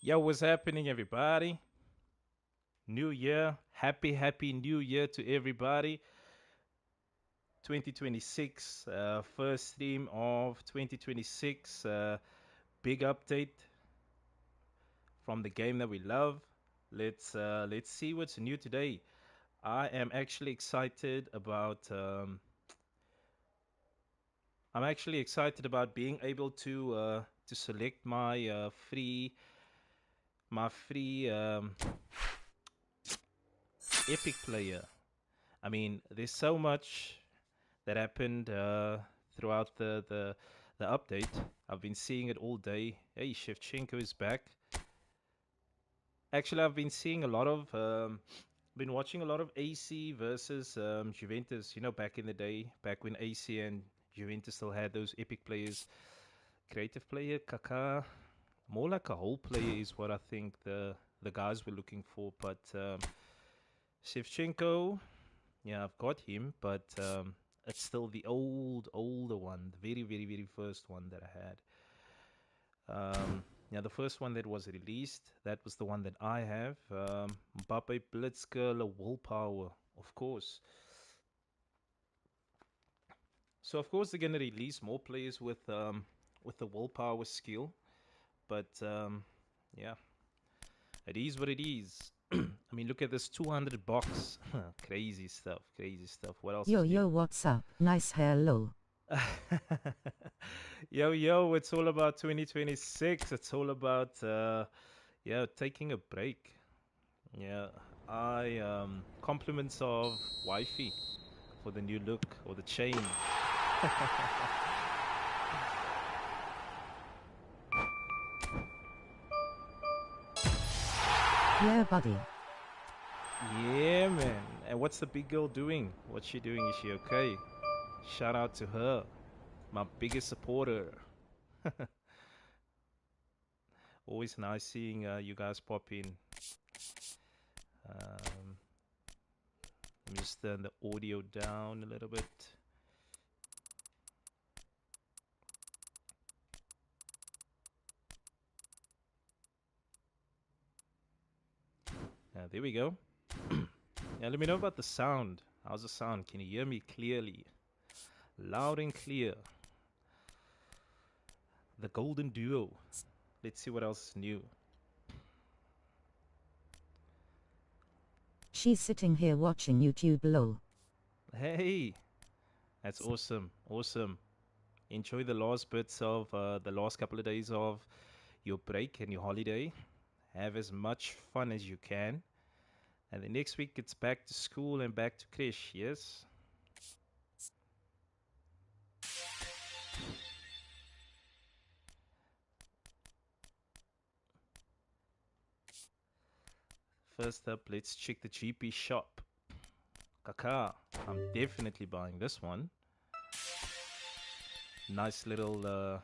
Yo, what's happening, everybody? New year. Happy New Year to everybody. 2026, first stream of 2026. Big update from the game that we love. Let's see what's new today. I am actually excited about. I'm actually excited about being able to select my free epic player. I mean, there's so much that happened throughout the update. I've been seeing it all day. Hey, Shevchenko is back. Actually, I've been seeing a lot of, been watching a lot of AC versus Juventus. You know, back in the day, back when AC and Juventus still had those epic players. Creative player, Kaká, more like a whole player is what I think the guys were looking for. But Shevchenko, yeah, I've got him, but it's still the older one, the very first one that I had. Yeah, the first one that was released, that was the one that I have. Mbappe, Blitzkrieg, Willpower, of course. So of course they're gonna release more players with the willpower skill, but yeah, it is what it is. I mean, look at this 200 box. Crazy stuff, crazy stuff. What else Yo, is new? yo, what's up? Nice hair, lol. Yo, it's all about 2026. It's all about yeah, taking a break. Yeah, I compliments of wifey for the new look or the change. Yeah, buddy. Yeah, man. And what's the big girl doing? What's she doing? Is she okay? Shout out to her, my biggest supporter. Always nice seeing you guys pop in. Um, Let me just turn the audio down a little bit. There we go. Yeah, let me know about the sound. How's the sound? Can you hear me clearly? Loud and clear. The Golden Duo. Let's see what else is new. She's sitting here watching YouTube, lol. Hey, that's awesome. Awesome. Enjoy the last bits of the last couple of days of your break and your holiday. Have as much fun as you can. And the next week it's back to school and back to creche, yes? First up, let's check the GP shop. Kaka, I'm definitely buying this one. Nice little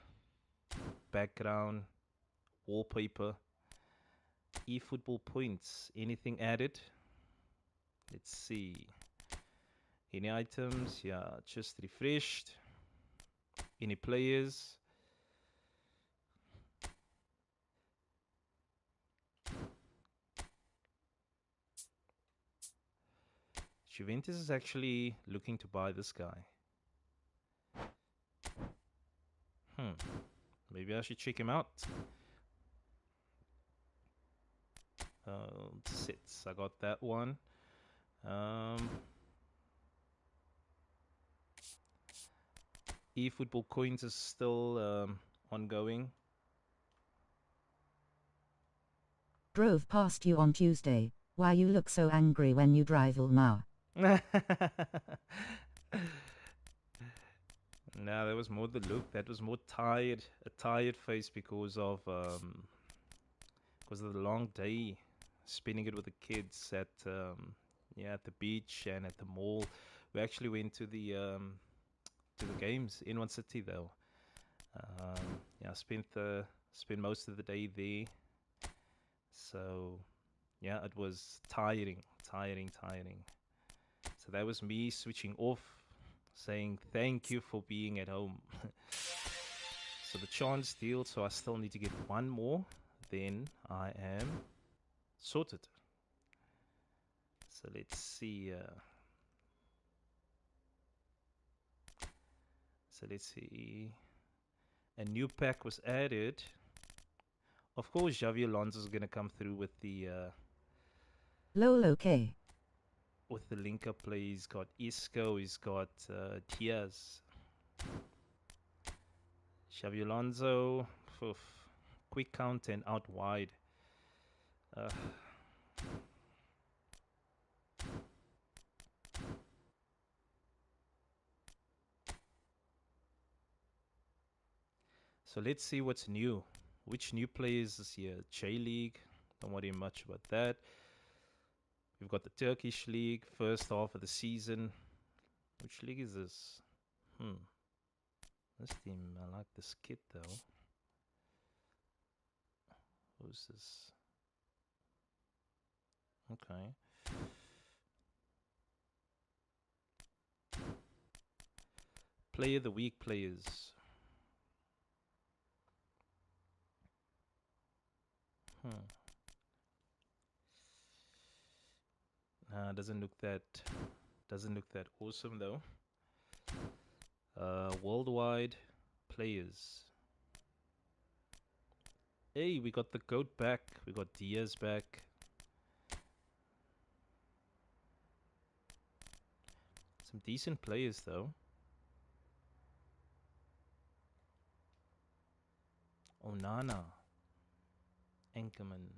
background, wallpaper, eFootball points. Anything added? Let's see. Any items? Yeah, just refreshed. Any players? Juventus is actually looking to buy this guy. Hmm. Maybe I should check him out. Sits. I got that one. Um, eFootball coins is still ongoing. Drove past you on Tuesday. Why you look so angry when you drive all now? No, that was more the look. That was more tired, a tired face because of the long day, spending it with the kids at yeah, at the beach and at the mall. We actually went to the games in one city though. Yeah, spent most of the day there. So yeah, it was tiring. So that was me switching off, saying thank you for being at home. So the chance deal, so I still need to get one more. then I am sorted. So let's see. A new pack was added. Of course, Javi Alonso is going to come through with the Lolo K. with the link-up play. He's got Isco, he's got Diaz. Xavi Alonso, oof, quick count and out wide. So let's see what's new. Which new players this year? J-League, don't worry much about that. We've got the Turkish League, first half of the season. Which league is this? This team, I like this kit though. Who's this? Okay. Player of the week players. Nah, doesn't look that awesome though. Worldwide players. Hey, we got the GOAT back. We got Diaz back. Some decent players though. Onana. Enkerman.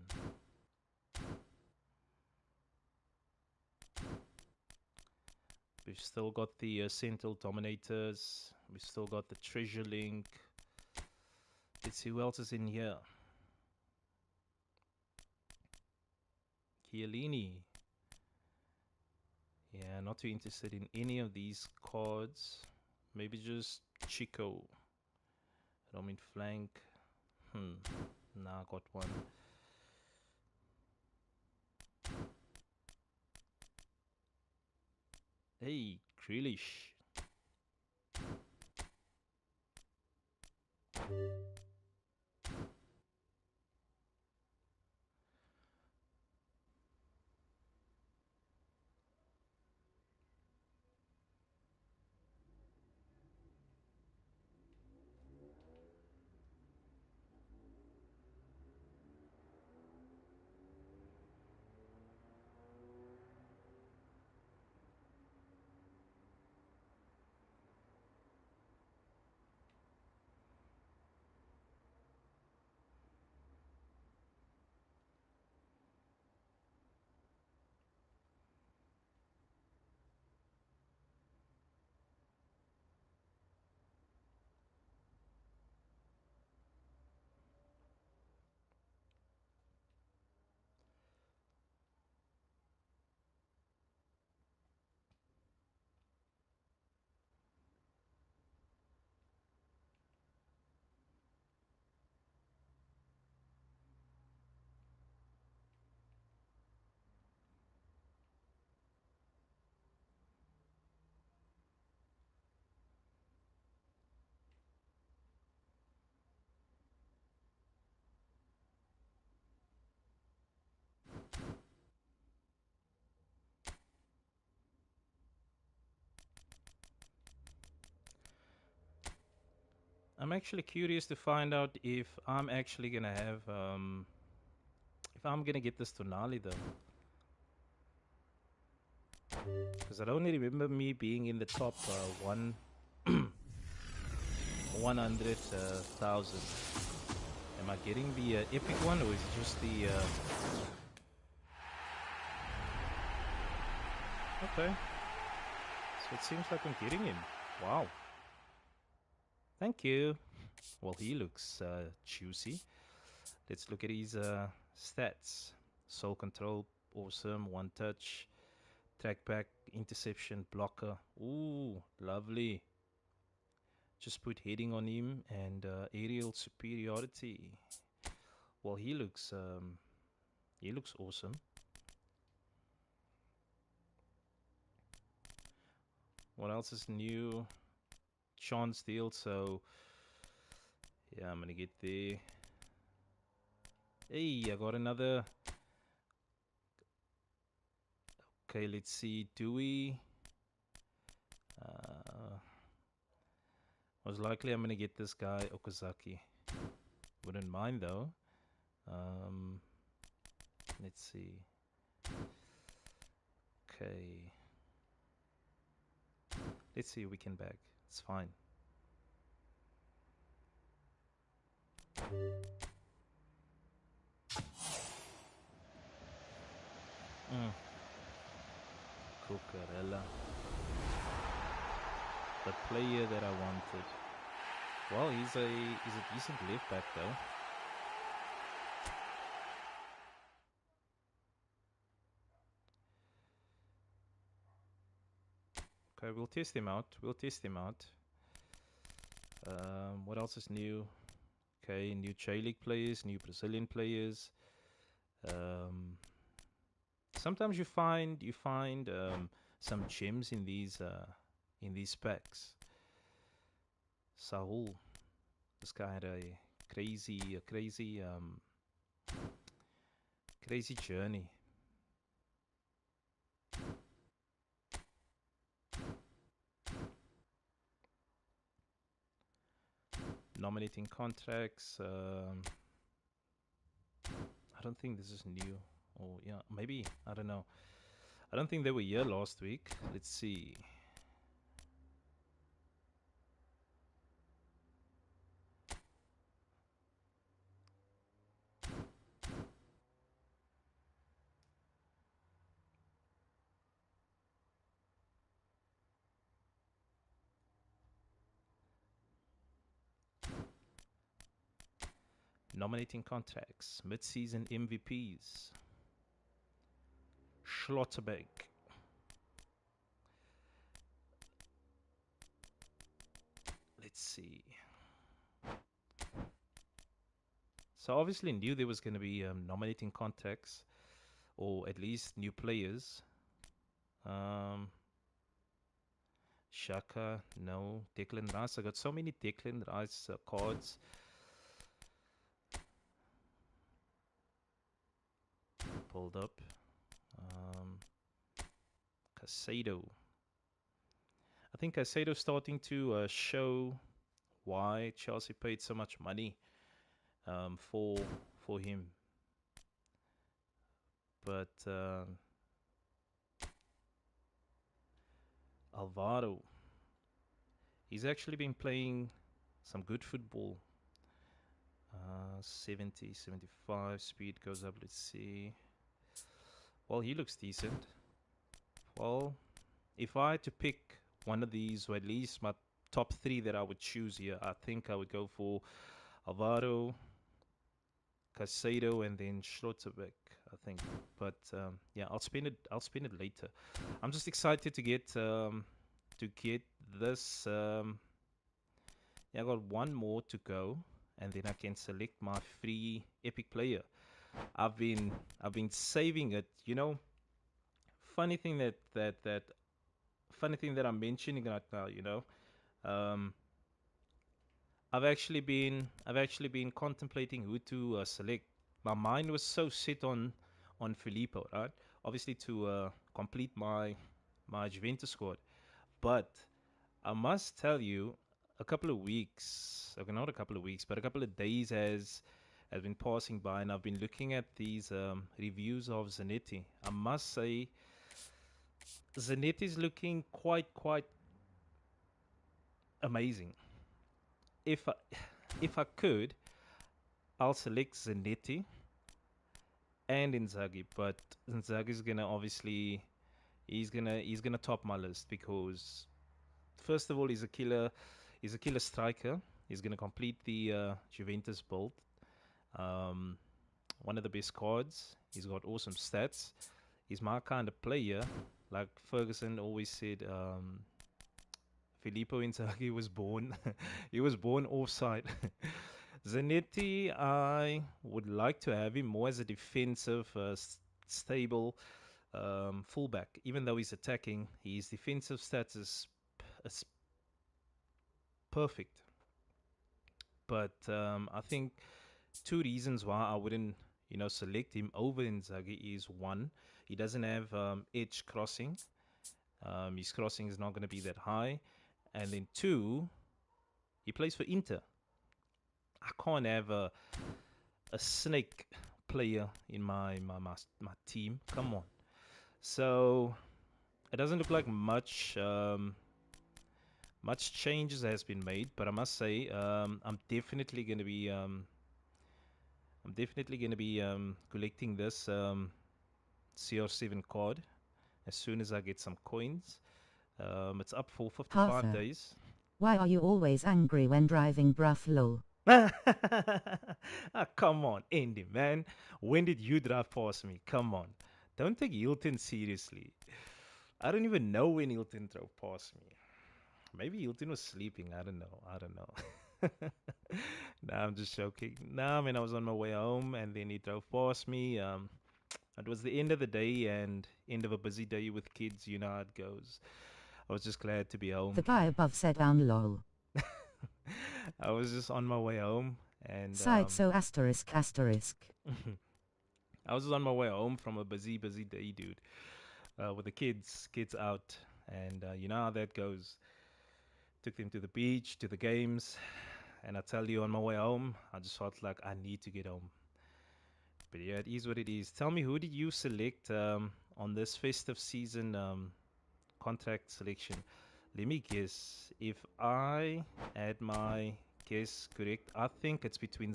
We've still got the Central Dominators. We've still got the Treasure Link. Let's see who else is in here. Chiellini. Yeah, not too interested in any of these cards. Maybe just Chico. Roman flank. Nah, got one. Hey, Grealish. I'm actually curious to find out if I'm actually gonna have if I'm gonna get this Tonali though, because I don't remember me being in the top 100,000. Am I getting the epic one, or is it just the? Okay, so it seems like I'm getting him. Wow. Thank you. Well, he looks juicy. Let's look at his stats. Soul control, awesome. One touch, track back, interception, blocker. Ooh, lovely. Just put heading on him and aerial superiority. Well, he looks awesome. What else is new? Chance deal. So yeah, I'm gonna get there. Hey, I got another. Okay, let's see. Dewey. Most likely I'm going to get this guy, Okazaki. Wouldn't mind though. Um, let's see. Okay. Let's see if we can bag. It's fine. Cucurella. The player that I wanted. Well, he's a decent left back though. Okay, we'll test him out. What else is new? Okay, new J-League players, new Brazilian players. Sometimes you find some gems in these packs. Saul, this guy had a crazy journey. Nominating contracts. I don't think this is new. Or yeah, maybe, I don't know. I don't think they were here last week. Let's see. Nominating contracts. Mid-season MVPs. Schlotterbeck. Let's see. So obviously knew there was going to be nominating contracts, or at least new players. Shaka, no. Declan Rice. I got so many Declan Rice cards. Pulled up. Casado. I think Casado's starting to show why Chelsea paid so much money for him. But Alvaro, he's actually been playing some good football. 70, 75, speed goes up. Let's see. Well, he looks decent. Well, if I had to pick one of these, or at least my top three that I would choose here, I think I would go for Alvaro, Casado, and then Schlotterbeck, I think. But yeah, I'll spin it later. I'm just excited to get this. Yeah, I got one more to go, and then I can select my free epic player. I've been saving it. Funny thing that I'm mentioning right now. Um, I've actually been contemplating who to select. My mind was so set on Filippo, right? Obviously to complete my Juventus squad, but I must tell you, a couple of weeks, okay, not a couple of weeks, but a couple of days has been passing by, and I've been looking at these reviews of Zanetti. I must say, Zanetti is looking quite amazing. If I, if I could, I'll select Zanetti and Inzaghi, but Inzaghi's gonna obviously he's gonna top my list because first of all he's a killer striker. He's gonna complete the Juventus build. Um, One of the best cards. He's got awesome stats. He's my kind of player. Like Ferguson always said, Filippo Inzaghi was born. He was born offside. Zanetti, I would like to have him more as a defensive, stable fullback. Even though he's attacking, his defensive stats is perfect. But I think two reasons why I wouldn't, select him over Inzaghi is one, he doesn't have edge crossing. His crossing is not going to be that high. And then two, he plays for Inter. I can't have a snake player in my team. Come on. So it doesn't look like much changes has been made, but I must say I'm definitely going to be collecting this CR7 card as soon as I get some coins. It's up for 55 Partha. days. Why are you always angry when driving, bruv, lol? Come on, Andy, man. When did you drive past me? Come on. Don't take Hilton seriously. I don't even know when Hilton drove past me. Maybe Hilton was sleeping. I don't know. Nah, I'm just joking. Nah, I mean, I was on my way home and then he drove past me. It was the end of the day and end of a busy day with kids. You know how it goes. I was just glad to be home. The guy above said down lol. I was just on my way home and Side so asterisk asterisk. I was just on my way home from a busy day, dude, with the kids out, and you know how that goes. Took them to the beach, to the games, and I tell you, on my way home, I just felt like I need to get home. But yeah, it is what it is. Tell me, who did you select on this festive season contract selection? Let me guess. If I had my guess correct, I think it's between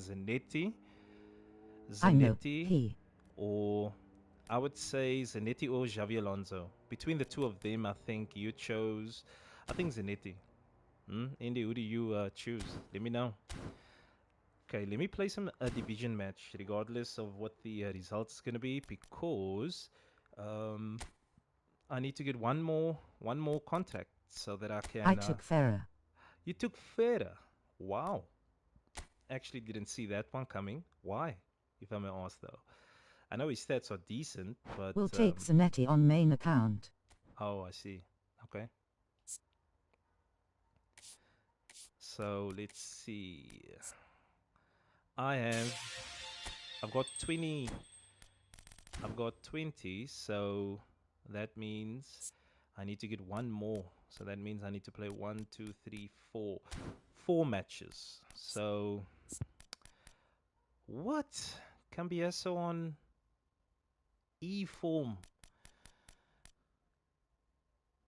I know. Zanetti, He. or I would say Zanetti or Xavi Alonso. Between the two of them, I think you chose. I think Zanetti. Andy, who do you choose? Let me know. Okay, let me play some division match, regardless of what the results is gonna be, because um, I need to get one more contact so that I I can. took Farah. You took Fera. Wow. Actually, didn't see that one coming. Why? If I may ask, though. I know his stats are decent, but We'll take Zanetti on main account. oh, I see. Okay. So let's see. I've got 20. I've got 20, so that means I need to get one more. So that means I need to play 1, 2, 3, 4. 4 matches. So what? Cambiaso on E form.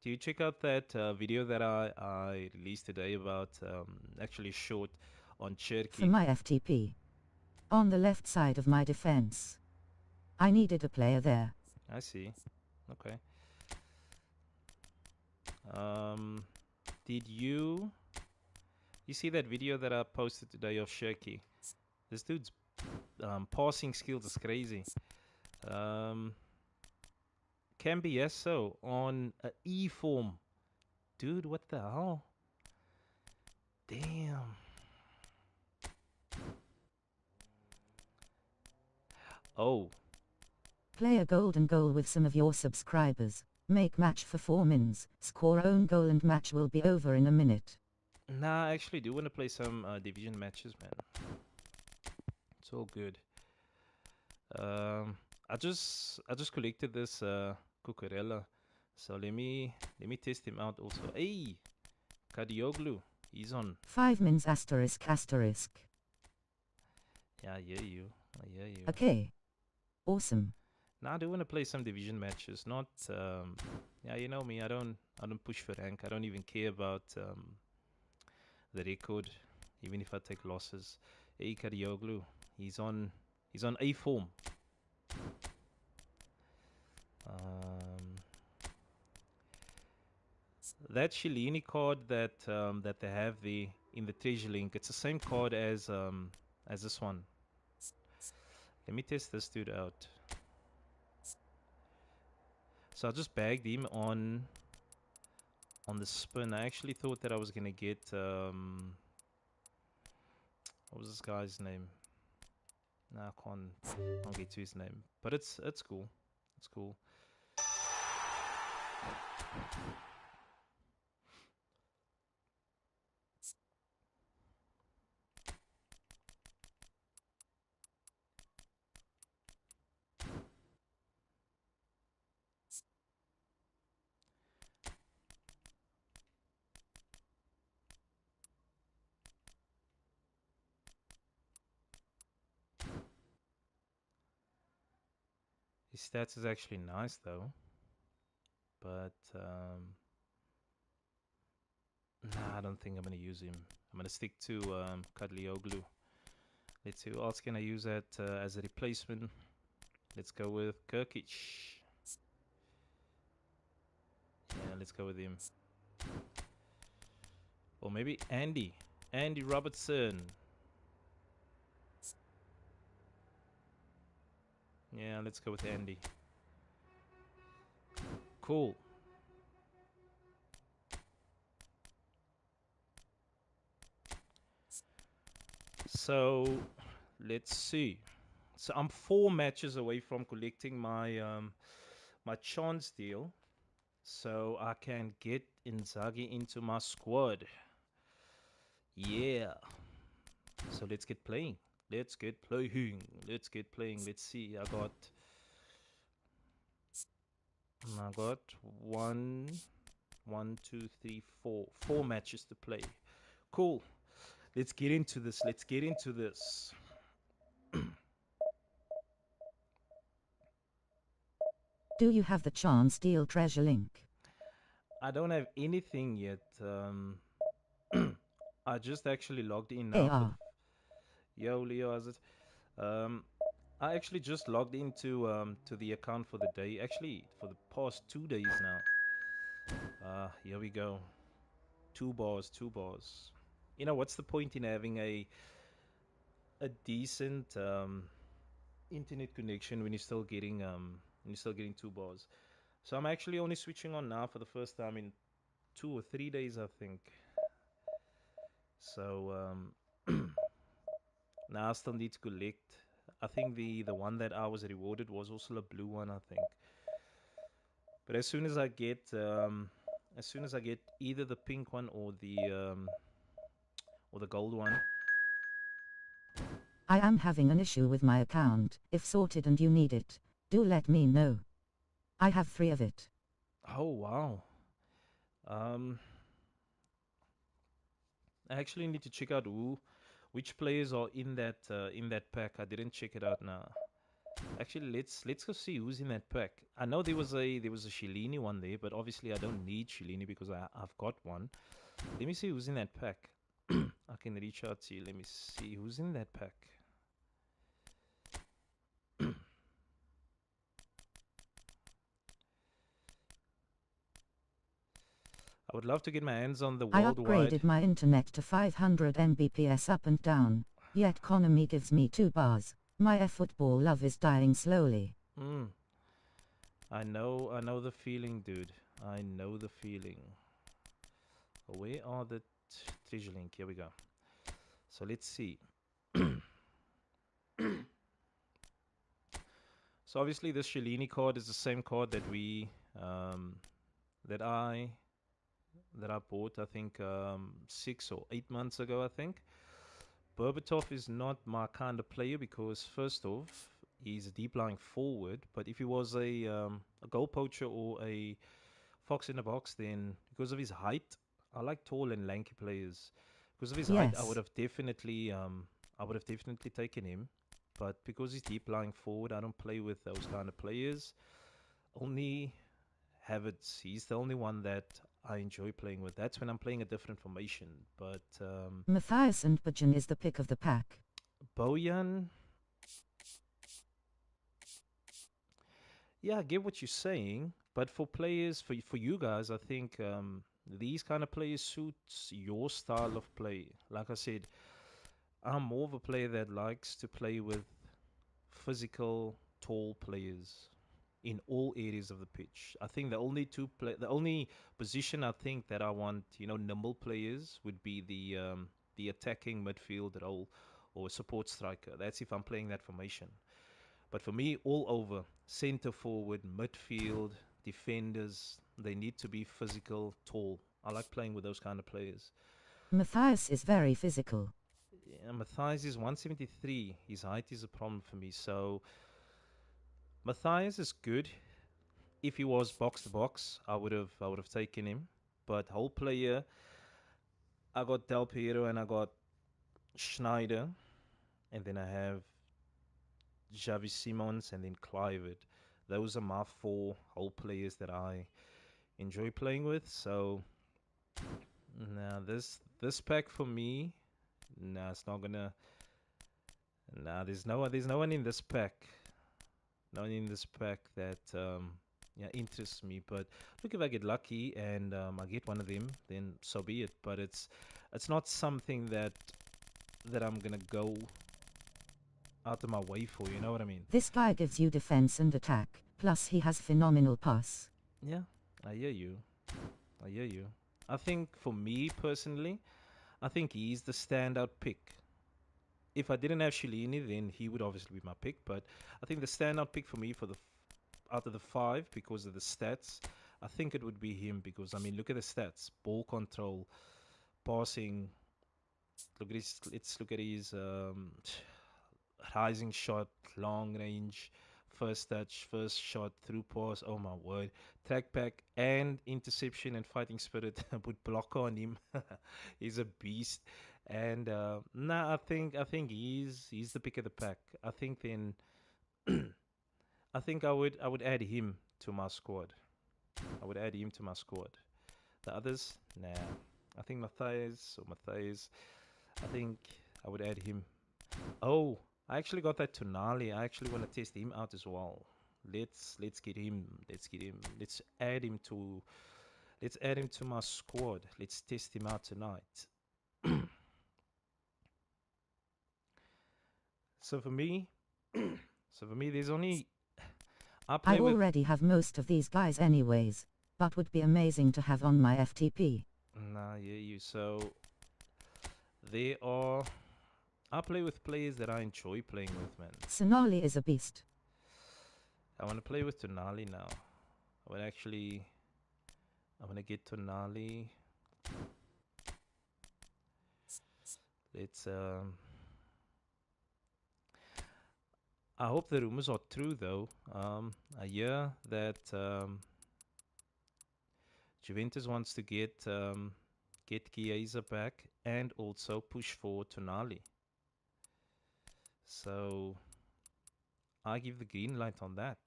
Do you check out that video that I released today about actually short on For Cherky? my FTP. On the left side of my defense. I needed a player there. I see. Okay. Um, did you see that video that I posted today of Cherky? This dude's passing skills is crazy. Cambiaso on a E form. Dude, what the hell? Damn. Oh, Play a golden goal with some of your subscribers. Make match for 4 mins. Score own goal and match will be over in a minute. nah, I actually do want to play some division matches, man. It's all good. I just collected this Cucurella, so let me test him out also. Hey, Kadioglu, he's on. 5 mins asterisk asterisk. Yeah, I hear you. I hear you. Okay. Awesome. Now I do want to play some division matches. Not, yeah, you know me. I don't push for rank. I don't even care about the record, even if I take losses. Hey, Kadioglu, he's on A form. That Shilini card that they have in the treasure link, it's the same card as this one. Let me test this dude out. So I just bagged him on the spin. I actually thought that I was gonna get what was this guy's name? No, I can't get to his name. But it's cool. It's cool. His stats is actually nice though, but nah, I don't think I'm gonna use him. I'm gonna stick to Kadlioglu. Let's see who else can I use as a replacement. Let's go with Kirkic. Yeah, let's go with him. Or maybe Andy. Andy Robertson. Yeah, let's go with Andy. Cool. So, let's see. So I'm 4 matches away from collecting my chance deal, so I can get Inzaghi into my squad. Yeah. So let's get playing. Let's get playing. Let's get playing. Let's see. I got one, two, three, four matches to play. Cool. Let's get into this. Let's get into this. Do you have the chance deal treasure link? I don't have anything yet. I just actually logged in now for the. AR. Yo, Leo, how's it? Um, I actually just logged into to the account for the day. Actually, for the past 2 days now. Here we go. 2 bars, 2 bars. You know what's the point in having a decent internet connection when you're still getting 2 bars? So I'm actually only switching on now for the first time in 2 or 3 days, I think. So now I still need to collect. I think the one that I was rewarded was also a blue one, I think. But as soon as I get either the pink one or the gold one. I am having an issue with my account. If sorted and you need it, do let me know. I have 3 of it. Oh wow. Um, I actually need to check out which players are in that pack. I didn't check it out now. Actually, let's go see who's in that pack. I know there was a Shilini one there, but obviously I don't need Shilini because I've got one. Let me see who's in that pack. I can reach out to you. Let me see who's in that pack. I would love to get my hands on the I worldwide. upgraded my internet to 500 Mbps up and down, yet economy gives me 2 bars. My eFootball love is dying slowly. Mm, I know the feeling, dude. I know the feeling. Where are the treasure link? Here we go. So let's see. So obviously this Shalini card is the same card um, that I that I bought, I think 6 or 8 months ago, I think. Berbatov is not my kind of player because first off, he's a deep lying forward, but if he was a goal poacher or a fox in the box, then because of his height, I like tall and lanky players. Because of his height, Yes. I would have definitely taken him. But because he's deep lying forward, I don't play with those kind of players. Only Havertz, he's the only one that I enjoy playing with. That's when I'm playing a different formation. But Matthias and Bajan is the pick of the pack. Bojan, yeah, I get what you're saying. But for players, for you guys, I think these kind of players suits your style of play. Like I said, I'm more of a player that likes to play with physical, tall players in all areas of the pitch. I think the only position I think that I want, nimble players would be the attacking midfield role or support striker. That's if I'm playing that formation. But for me, all over, center forward, midfield, defenders, they need to be physical, tall. I like playing with those kind of players. Matthias is very physical. Yeah, Matthias is 173. His height is a problem for me. So Matthias is good. If he was box to box, I would have taken him. But whole player, I got Del Piero and I got Schneider, and then I have Javi Simons and then Clivert. those are my four whole players that I enjoy playing with. So now this pack for me, nah, it's not gonna. Nah, there's no one in this pack. No one in this pack that yeah interests me. But look, if I get lucky and I get one of them, then so be it. But it's not something that I'm gonna go out of my way for. You know what I mean? This guy gives you defense and attack, plus he has phenomenal pass. Yeah, I hear you. I hear you. I think for me personally, I think he's the standout pick. If I didn't have Shalini, then he would obviously be my pick. But I think the standout pick for me for the out of the five because of the stats, I think it would be him because I mean look at the stats: ball control, passing. Look at his. Let's look at his rising shot, long range, first touch, first shot, through pass. Oh my word! Track back and interception and fighting spirit. Put blocker on him. He's a beast. And nah, I think he's the pick of the pack. I think then I think I would add him to my squad. I would add him to my squad. The others, nah. I think Matthias. I think I would add him. Oh, I actually got that Tonali. I actually want to test him out as well. Let's get him. Let's get him. Let's add him to my squad. Let's test him out tonight. So for me, there's only I I play with. already have most of these guys anyways, but would be amazing to have on my FTP. Nah, yeah, you. So there are. I play with players that I enjoy playing with, man. Sonali is a beast. I want to play with Tonali now. I would actually. I want to get Tonali. Let's. I hope the rumors are true, though. I hear that Juventus wants to get Chiesa back and also push for Tonali. So I give the green light on that.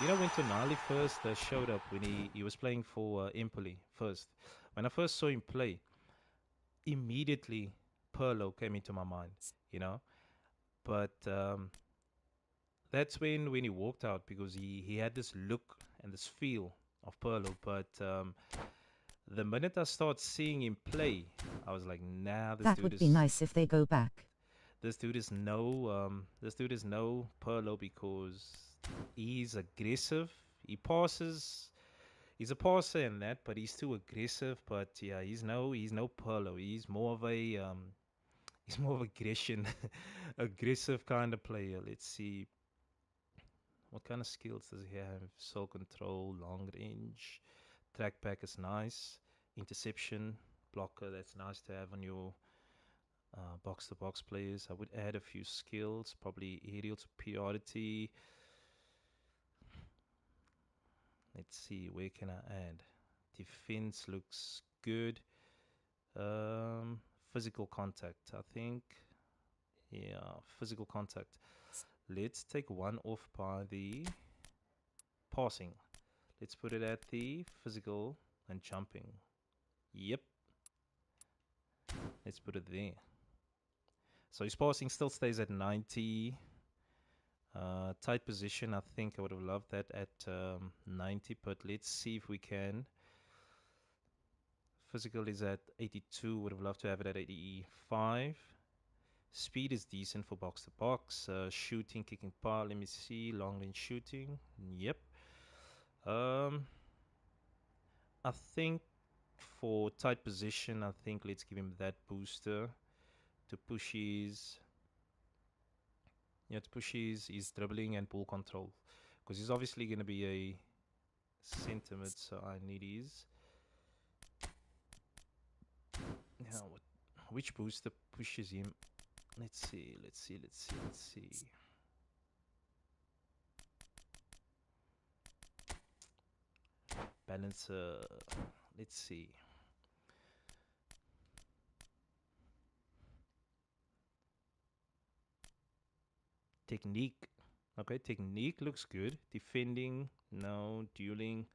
You know when Tonali first showed up when he was playing for Empoli first. When I first saw him play, immediately Pirlo came into my mind. You know, but that's when he walked out because he had this look and this feel of Pirlo. But the minute I start seeing him play, I was like, nah, That would be nice if they go back. this dude is no Pirlo because he's aggressive. He passes. He's a passer in that, but he's too aggressive. But yeah, he's no Pirlo. He's more of aggression, aggressive kind of player. Let's see. What kind of skills does he have? Soul control, long range, track back is nice, interception, blocker. That's nice to have on your box to box players. I would add a few skills, probably aerial superiority. Let's see, where can I add? Defense looks good. Um, Physical contact, I think. Yeah, physical contact. Let's take one off by the passing. Let's put it at the physical and jumping. Yep, let's put it there. So his passing still stays at 90. Tight position, I think I would have loved that at 90, but let's see if we can. Physical is at 82, would have loved to have it at 85. Speed is decent for box to box. Shooting, kicking power, let me see. Long range shooting, yep. Um, I think for tight position, I think let's give him that booster to push his dribbling and ball control, because he's obviously going to be a center mid, so I need his. Now, which booster pushes him? Let's see. Balancer. Let's see. Technique. Okay, technique looks good. Defending, no. Dueling,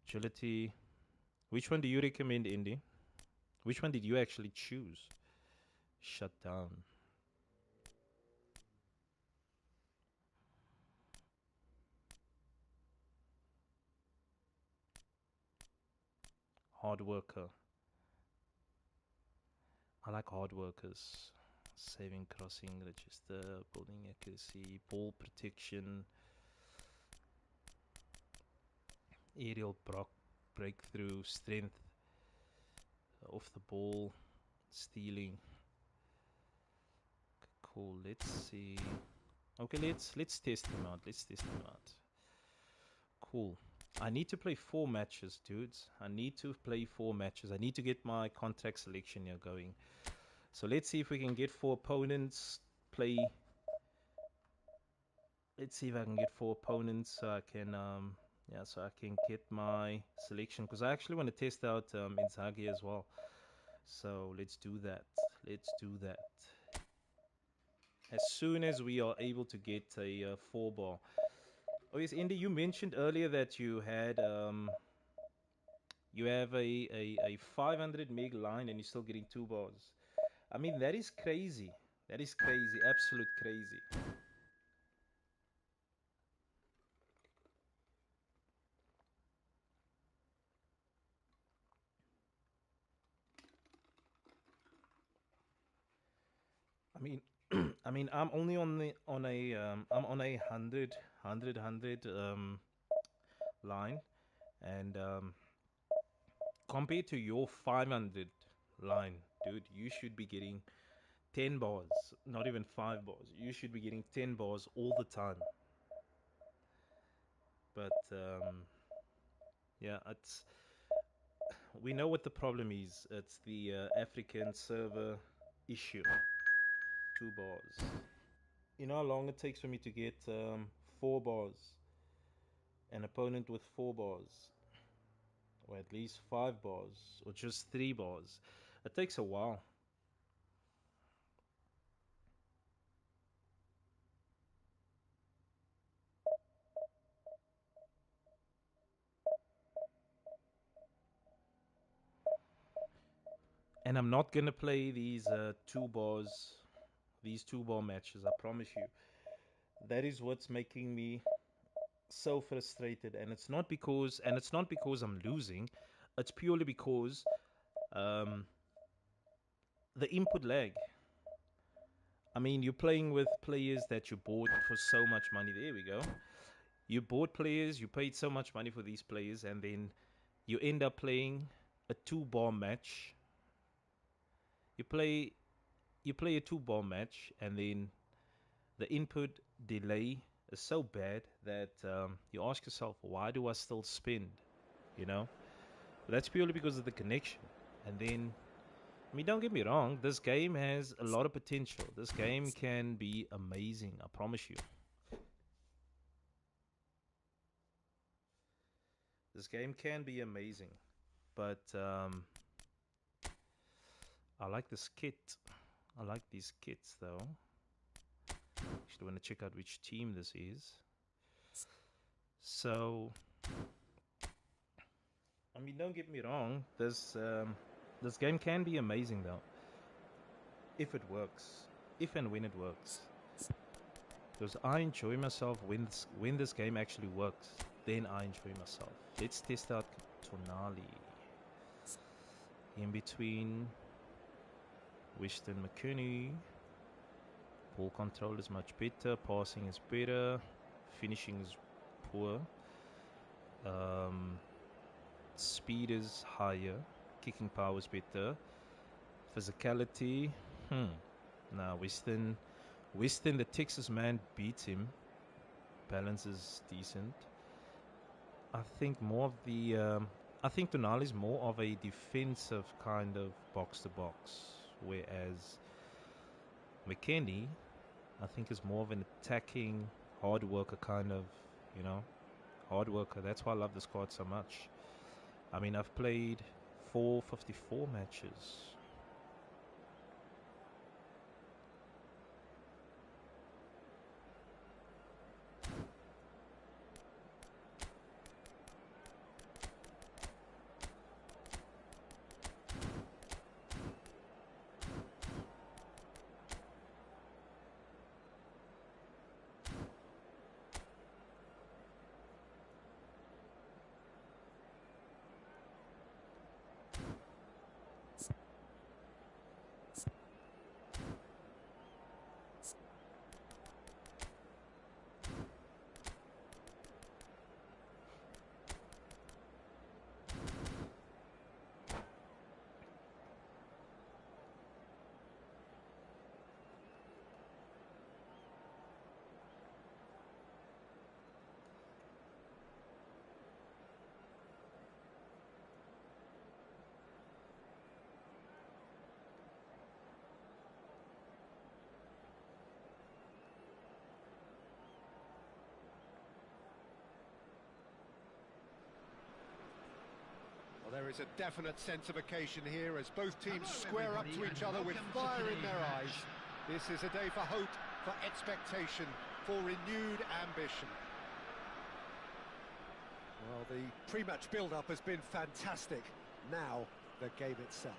agility. Which one do you recommend, Indy? Which one did you actually choose? Shut down. Hard worker. I like hard workers. Saving, crossing, register, building accuracy, ball protection, aerial breakthrough, strength off the ball, stealing. Cool. Let's see. Okay, let's test him out. Let's test him out. Cool. I need to play 4 matches, dudes. I need to play 4 matches. I need to get my contract selection here going. So let's see if we can get 4 opponents. Let's see if I can get 4 opponents so I can so I can get my selection, because I actually want to test out Inzaghi as well. So let's do that. Let's do that. As soon as we are able to get a 4 bar. Oh yes, Indy, you mentioned earlier that you had you have a 500 meg line and you're still getting 2 bars. I mean, that is crazy. That is crazy. Absolute crazy. I mean, I mean, I'm only I'm on a 100 line, and compared to your 500 line, dude, you should be getting 10 bars, not even 5 bars. You should be getting 10 bars all the time. But yeah, we know what the problem is. It's the African server issue. 2 bars. You know how long it takes for me to get 4 bars? An opponent with 4 bars, or at least 5 bars, or just 3 bars. It takes a while. And I'm not gonna play these 2 bar matches. I promise you. That is what's making me so frustrated, and it's not because I'm losing. It's purely because um, the input lag. I mean, you're playing with players that you bought for so much money. There we go. You bought players, you paid so much money for these players, and then you end up playing a 2 bar match. You play a 2 bar match, and then the input delay is so bad that you ask yourself, why do I still spend? You know, that's purely because of the connection. And then, I mean, don't get me wrong, this game has a lot of potential. This game can be amazing, I promise you. This game can be amazing, but I like this kit. I like these kits though. Actually, want to check out which team this is. So, I mean, don't get me wrong. This game can be amazing though, if it works, if and when it works. Because I enjoy myself when this game actually works. Then I enjoy myself. Let's test out Tonali. In between Weston McKinney. Ball control is much better. Passing is better. Finishing is poor. Speed is higher. Kicking power is better. Physicality. Nah, Weston, the Texas man beats him. Balance is decent. I think more of the. I think Tonali is more of a defensive kind of box to box, whereas McKennie, I think, is more of an attacking, hard worker kind of, hard worker. That's why I love this card so much. I mean, I've played 454 matches. There is a definite sense of occasion here as both teams square up to each other with fire in their eyes. This is a day for hope, for expectation, for renewed ambition. Well, the pre-match build-up has been fantastic. Now, the game itself.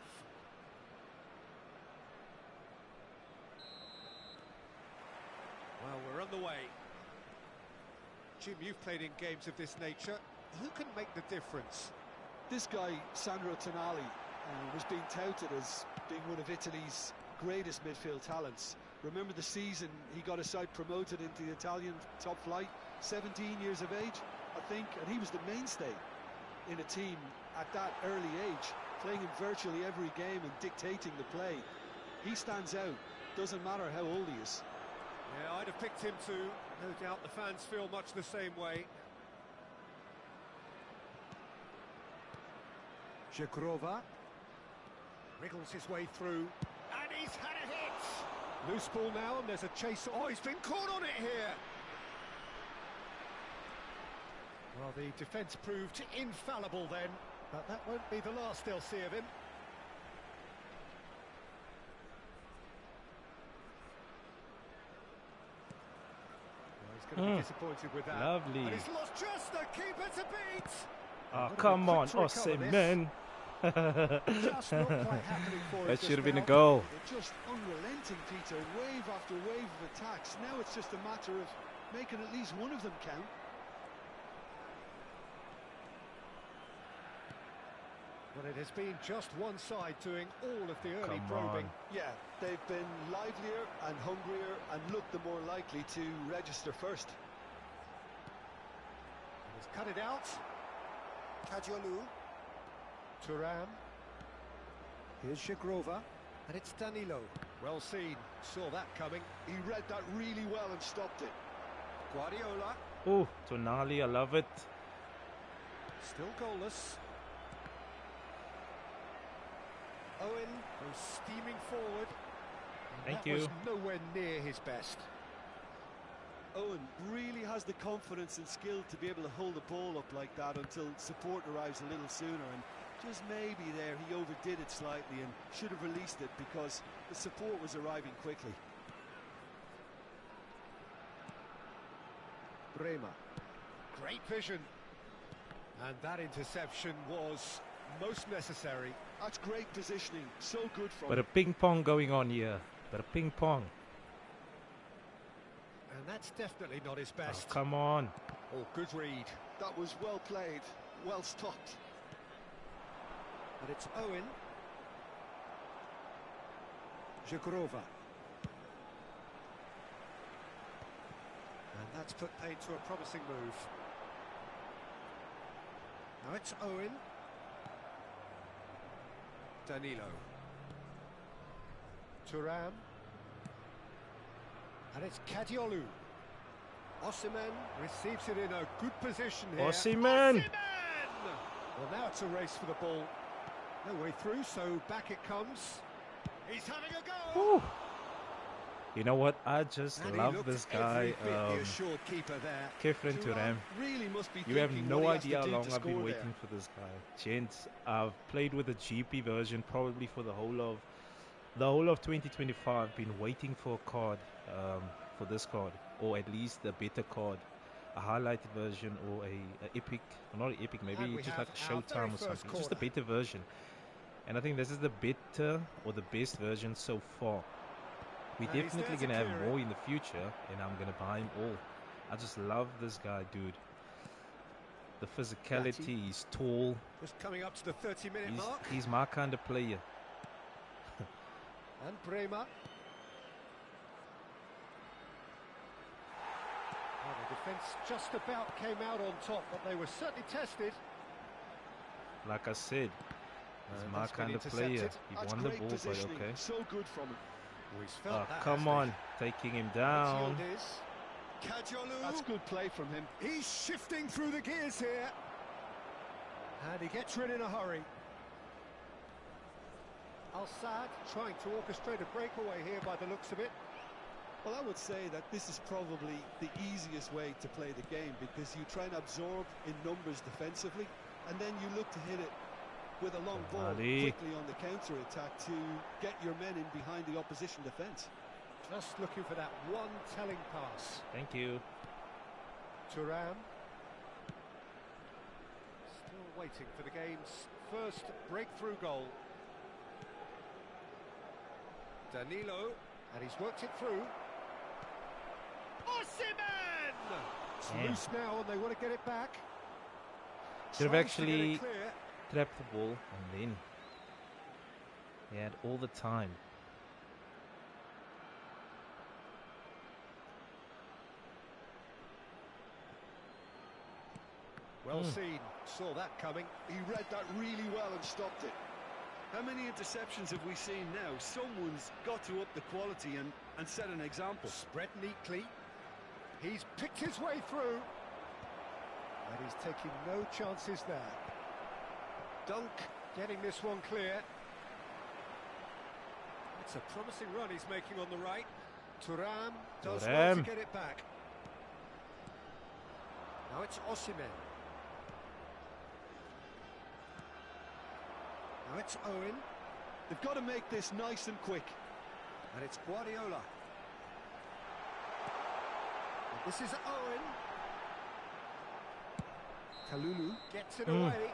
Well, we're on the way. Jim, you've played in games of this nature. Who can make the difference? This guy, Sandro Tonali, was being touted as being one of Italy's greatest midfield talents. Remember the season he got his side promoted into the Italian top flight, 17 years of age, I think, and he was the mainstay in a team at that early age, playing in virtually every game and dictating the play. He stands out, doesn't matter how old he is. Yeah, I'd have picked him too. No doubt the fans feel much the same way. Żegrova wriggles his way through, and he's had a hit! Loose ball now, and there's a chase. Oh, he's been caught on it here! Well, the defence proved infallible then, but that won't be the last they'll see of him. He's going to be disappointed with that. Lovely. And he's lost just the keeper to beat. Oh, come on, Osimhen. Just not quite happening for him. That should have been a now. goal. They're just unrelenting, Peter, wave after wave of attacks. Now it's just a matter of making at least one of them count. Well, it has been just one side doing all of the early probing. Yeah, they've been livelier and hungrier and looked the more likely to register first. He's cut it out. Kadiolu. Thuram. Here's Żegrova. And it's Danilo. Well seen. Saw that coming. He read that really well and stopped it. Guardiola. Oh, Tonali, I love it. Still goalless. Owen goes steaming forward. Thank that you. was nowhere near his best. Owen really has the confidence and skill to be able to hold the ball up like that until support arrives a little sooner, and just maybe there he overdid it slightly and should have released it because the support was arriving quickly. Bremer. Great vision. And that interception was most necessary. That's great positioning, so good from But a ping pong going on here. But a ping pong. And that's definitely not his best. Oh, come on. Oh, good read. That was well played, well stopped. And it's Owen. Żegrova. And that's put paid to a promising move. Now it's Owen. Danilo. Thuram. And it's Kadiolu. Osimhen receives it in a good position here. Osimhen! Well, now it's a race for the ball. No way through, so back it comes. He's having a go! Whew. You know what? I just And love this guy. The assured keeper there. Kefren Thuram. Really must be You have thinking no what he idea has to how do long to I've been score waiting there. for this guy. Gents, I've played with the GP version probably for the whole of 2025. I've been waiting for a card, for this card, or at least a better card, a highlighted version or a epic, not an epic, maybe And we just have like a our Showtime very or something, first just a corner. better version. And I think this is the better or the best version so far. We're And he's definitely there to going to have clear it. more in the future, and I'm going to buy him all. I just love this guy, dude. The physicality, he's tall. Just coming up to the 30-minute mark. He's my kind of player. And Bremer. Well, the defence just about came out on top, but they were certainly tested. Like I said, he's And my that's been kind of player. intercepted. He That's won the great ball, but positioning, okay. so good from him. Oh, he's felt Oh, that, come hasn't on, taking him he? down. It's Kadiolu. That's good play from him. He's shifting through the gears here. And he gets rid in a hurry. Al-Sad trying to orchestrate a breakaway here by the looks of it. Well, I would say that this is probably the easiest way to play the game because you try and absorb in numbers defensively and then you look to hit it with a long ball quickly on the counter-attack to get your men in behind the opposition defence. Just looking for that one telling pass. Thank you. Thuram. Still waiting for the game's first breakthrough goal. Danilo, and he's worked it through. Osimhen! It's loose now and they want to get it back. Should have actually trapped the ball and then he had all the time. Well seen, saw that coming. He read that really well and stopped it. How many interceptions have we seen now? Someone's got to up the quality and set an example. Spread neatly. He's picked his way through. And he's taking no chances there. Dunk getting this one clear. It's a promising run he's making on the right. Thuram does well to get it back. Now it's Osimhen. Now it's Owen. They've got to make this nice and quick. And it's Guardiola. And this is Owen. Kalulu gets it away.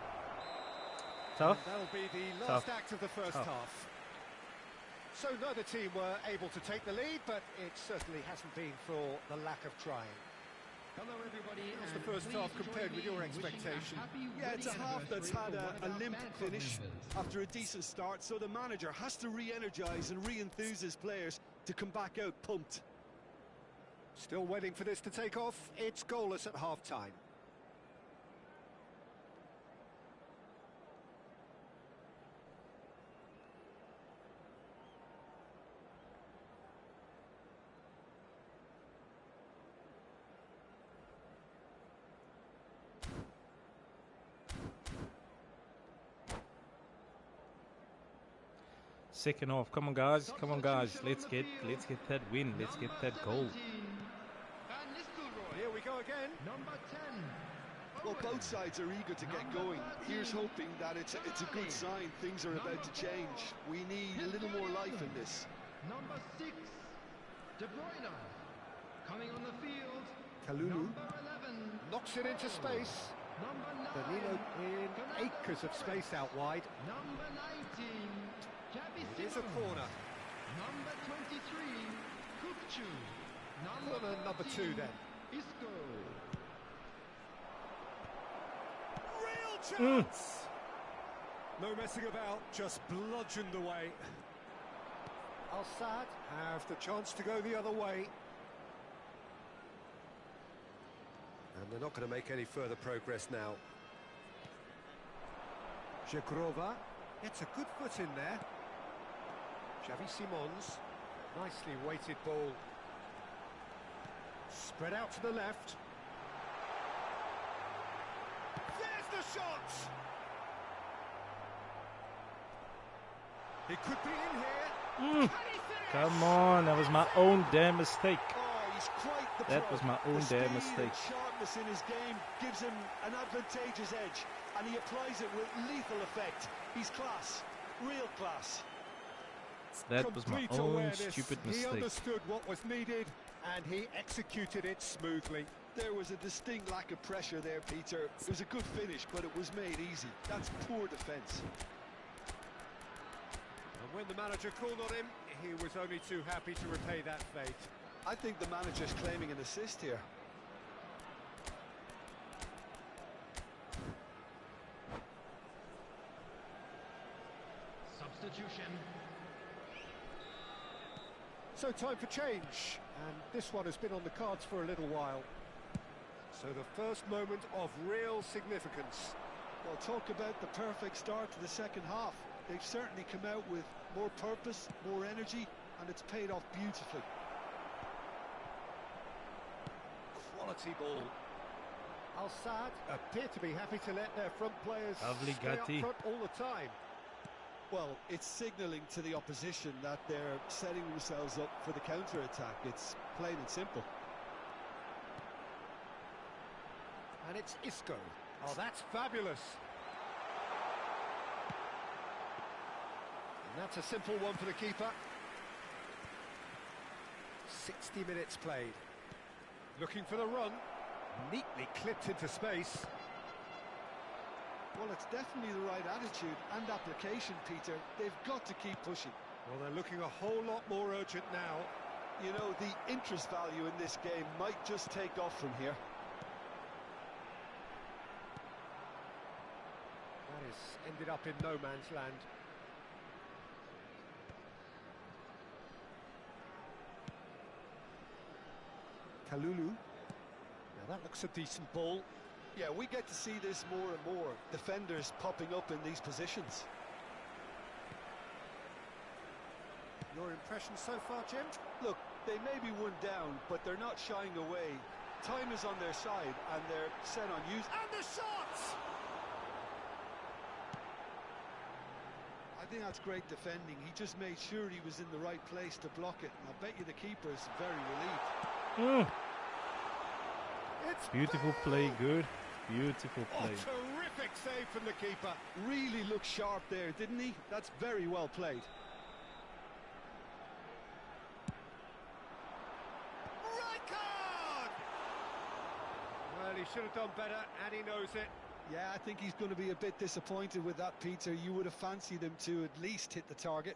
Tough. And that'll be the last act of the first half. So neither team were able to take the lead, but it certainly hasn't been for the lack of trying. Hello everybody. How's the first half compared with your expectation? Yeah, it's a half that's had a limp finish after a decent start, so the manager has to re-energise and re-enthuse his players to come back out pumped. Still waiting for this to take off. It's goalless at half-time. Second half, come on guys, let's get that win, let's get that goal. Here we go again. Number 10. Well, both sides are eager to get going. Here's hoping that it's a good sign. Things are about to change. We need a little more life in this. Number 6. De Bruyne. Coming on the field. Kalulu Number 11. knocks it into space. Number 9. Danilo in acres of space out wide. Number 19. It is a corner. Number 23. Kukchu. Corner number 2 then. Isco. Real chance! No messing about, just bludgeoned away. Al-Sad have the chance to go the other way. And they're not going to make any further progress now. Jagrova gets a good foot in there. Xavi Simons, nicely weighted ball. Spread out to the left. There's the shot! He could be in here. Come on, that was my own damn mistake. Oh, he's quite the That pro. was my own The damn speed mistake. and sharpness in his game gives him an advantageous edge, and he applies it with lethal effect. He's class, real class. That was my Complete own awareness. stupid He mistake. understood what was needed and he executed it smoothly. There was a distinct lack of pressure there, Peter. It was a good finish, but it was made easy. That's poor defence. And when the manager called on him, he was only too happy to repay that fate. I think the manager's claiming an assist here. Substitution. So time for change, and this one has been on the cards for a little while. So the first moment of real significance. Well, talk about the perfect start to the second half. They've certainly come out with more purpose, more energy, and it's paid off beautifully. Quality ball. Al-Sad appear to be happy to let their front players Lovely stay up Gatti. front all the time. Well, it's signalling to the opposition that they're setting themselves up for the counter-attack. It's plain and simple. And it's Isco. Oh, that's fabulous. And that's a simple one for the keeper. 60 minutes played. Looking for the run. Neatly clipped into space. Well, it's definitely the right attitude and application, Peter. They've got to keep pushing. Well, they're looking a whole lot more urgent now. You know, the interest value in this game might just take off from here. That has ended up in no man's land. Kalulu. Now that looks a decent ball. Yeah, we get to see this more and more. Defenders popping up in these positions. Your impression so far, Jim? Look, they may be one down, but they're not shying away. Time is on their side, and they're set on use. And the shots! I think that's great defending. He just made sure he was in the right place to block it. And I bet you the keeper's very relieved. It's Beautiful play, good. Beautiful Oh, play. terrific save from the keeper. Really looked sharp there, didn't he? That's very well played. Right card! Well, he should have done better, and he knows it. Yeah, I think he's going to be a bit disappointed with that, Peter. You would have fancied him to at least hit the target.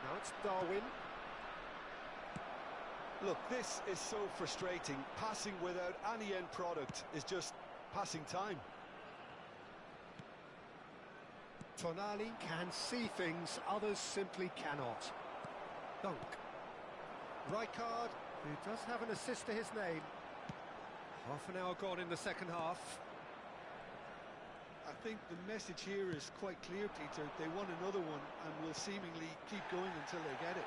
Now it's Darwin. Look, this is so frustrating. Passing without any end product is just passing time. Tonali can see things others simply cannot. Dunk. Rijkaard, who does have an assist to his name. Half an hour gone in the second half. I think the message here is quite clear, Peter. They want another one and will seemingly keep going until they get it.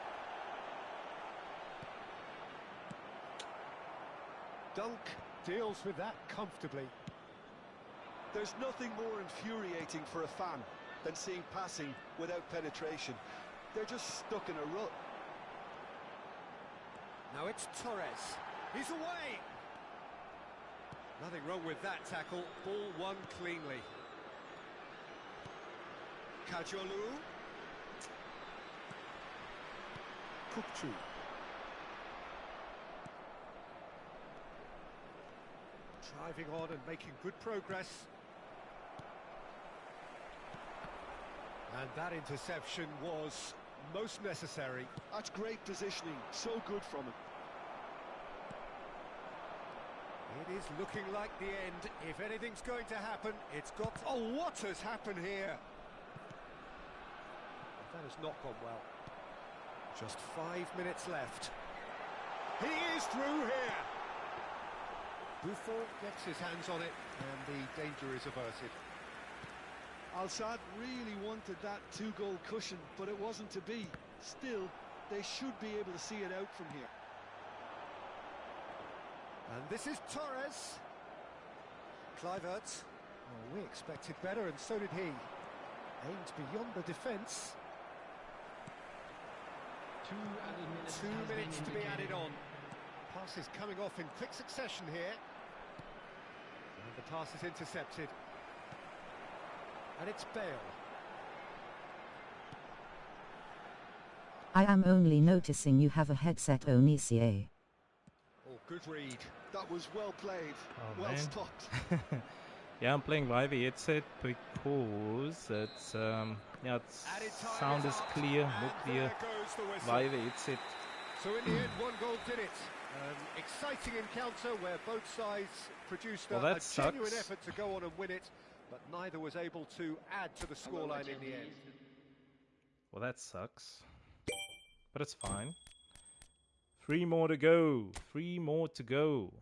Dunk deals with that comfortably. There's nothing more infuriating for a fan than seeing passing without penetration. They're just stuck in a rut. Now it's Torres. He's away! Nothing wrong with that tackle. Ball won cleanly. Kajolu. Kukçu. Driving on and making good progress. And that interception was most necessary. That's great positioning. So good from him. It is looking like the end. If anything's going to happen, it's got... Oh, what has happened here? That has not gone well. Just 5 minutes left. He is through here. Buffon gets his hands on it, and the danger is averted. Al-Sadd really wanted that two-goal cushion, but it wasn't to be. Still, they should be able to see it out from here. And this is Torres. Kluivert. Oh, we expected better, and so did he. Aimed beyond the defence. 2 added minutes. 2 has minutes been to be indicated. added on. Pass is coming off in quick succession here. And the pass is intercepted. And it's Bale. I am only noticing you have a headset on ECA. Oh, good read. That was well played. Oh, well man. stopped. Yeah, I'm playing Vive headset because it's yeah, it's Added time sound is is up, clear, and more clear. there goes the whistle. Vive headset. So in the end, one goal did it. An exciting encounter where both sides produced Well, a that genuine sucks. effort to go on and win it, but neither was able to add to the scoreline in the end. Well, that sucks, but it's fine. 3 more to go. 3 more to go.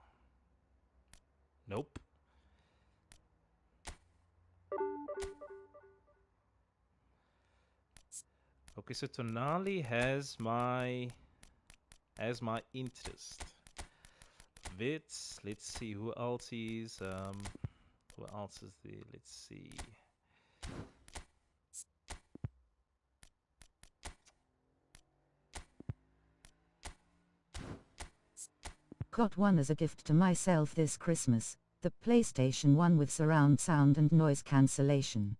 Nope. Okay, so Tonali has my interest. Wits. Let's see who else is. Who else is there? Let's see. Got one as a gift to myself this Christmas. The PlayStation 1 with surround sound and noise cancellation.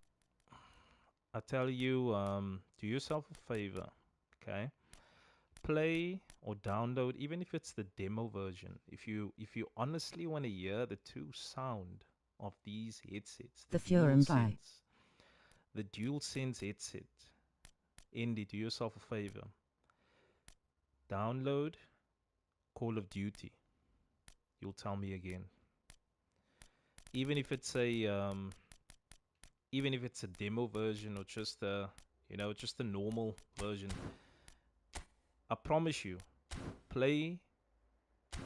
I tell you, do yourself a favor, okay? Play or download, even if it's the demo version. If you honestly want to hear the true sound of these headsets, The Furum Guy. The DualSense headset. Indy, do yourself a favor. Download Call of Duty. You'll tell me again. Even if it's a demo version or just a normal version, I promise you, play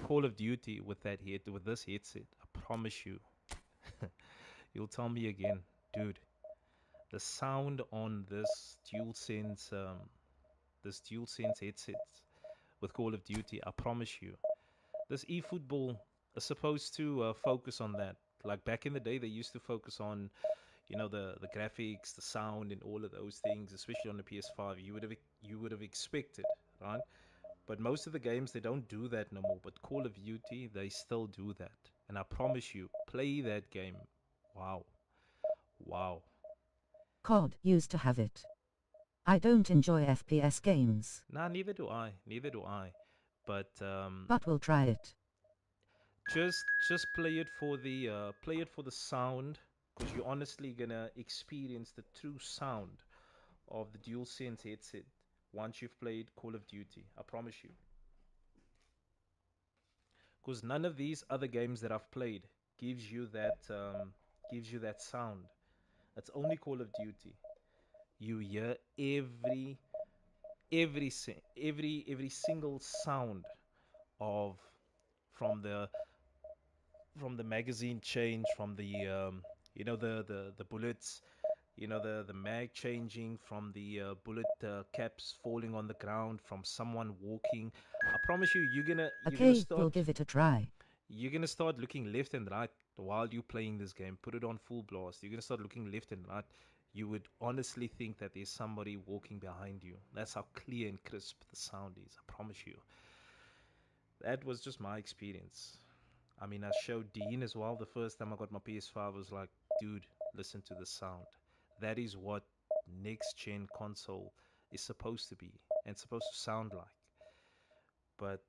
Call of Duty with this headset. I promise you, you'll tell me again, dude. The sound on this DualSense headsets with Call of Duty, I promise you, this eFootball is supposed to focus on that. Like back in the day, they used to focus on, the graphics, the sound, and all of those things, especially on the PS5. You would have expected, right? But most of the games they don't do that no more. But Call of Duty, they still do that, and I promise you, play that game. Wow, wow. COD used to have it. I don't enjoy FPS games. Nah, neither do I. Neither do I. But But we'll try it. just play it for the sound, because you're honestly gonna experience the true sound of the DualSense headset once you've played Call of Duty. I promise you. Because none of these other games that I've played gives you that sound. It's only Call of Duty. You hear every single sound of from the magazine change, from the bullets, the mag changing, from the bullet caps falling on the ground, from someone walking. I promise you, Okay, we'll give it a try. you're gonna start looking left and right while you're playing this game. Put it on full blast. You're gonna start looking left and right. You would honestly think that there's somebody walking behind you. That's how clear and crisp the sound is. I promise you. That was just my experience. I mean, I showed Dean as well the first time I got my PS5. I was like, dude, listen to the sound. That is what next gen console is supposed to be and supposed to sound like. But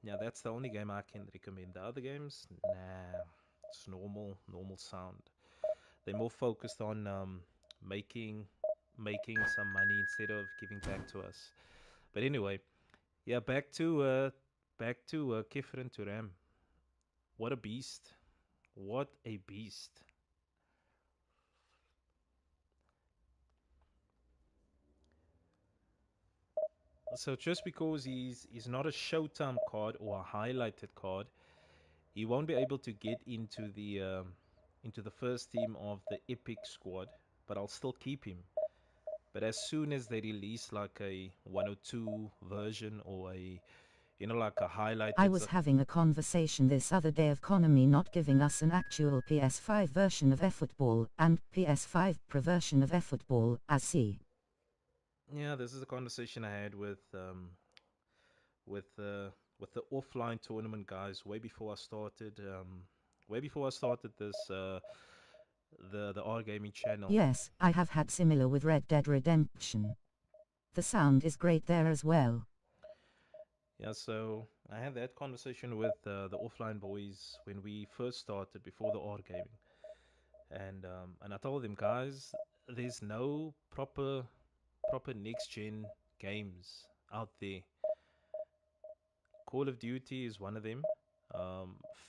yeah, that's the only game I can recommend. The other games, nah, it's normal sound. They're more focused on making some money instead of giving back to us. But anyway, yeah, back to Kefren Turam. What a beast! What a beast! So just because he's not a Showtime card or a highlighted card, he won't be able to get into the first team of the Epic squad. But I'll still keep him. But as soon as they release like a 102 version or like a I highlighted, was having a conversation this other day of Konami not giving us an actual PS5 version of eFootball and PS5 Pro version of eFootball as C. yeah, this is a conversation I had with with the offline tournament guys way before I started this the R Gaming channel. Yes, I have had similar with Red Dead Redemption. The sound is great there as well. Yeah, so I had that conversation with the offline boys when we first started before the R Gaming, and I told them, guys, there's no proper next gen games out there. Call of Duty is one of them.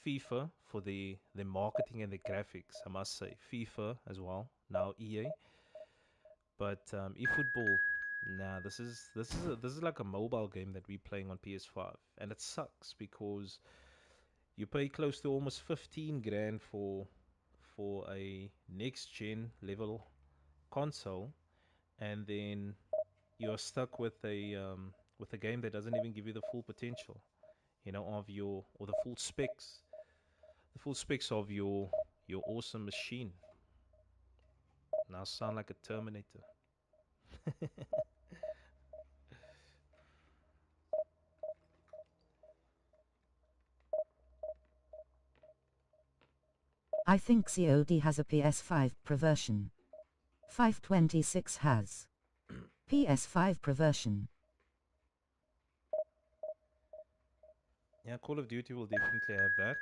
FIFA for the marketing and the graphics, I must say. FIFA as well. Now EA, but eFootball. Nah, this is like a mobile game that we're playing on PS5, and it sucks because you pay close to almost 15 grand for a next gen level console, and then you're stuck with a game that doesn't even give you the full potential, of your or the full specs of your awesome machine. Now sound like a Terminator. I think COD has a PS5 Pro version. 526 has PS5 Pro version. Yeah, Call of Duty will definitely have that.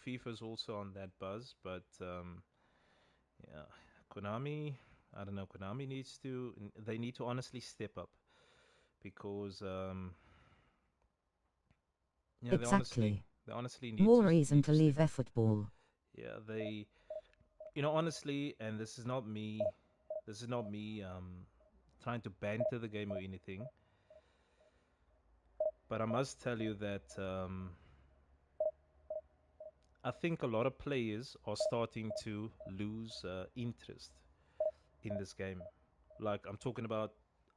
FIFA's also on that buzz, but yeah, Konami, I don't know. Konami they need to honestly step up because yeah, Exactly. they honestly More reason need to to leave step up. eFootball. Yeah, they, honestly, and this is not me trying to banter the game or anything, but I must tell you that I think a lot of players are starting to lose interest in this game. Like I'm talking about,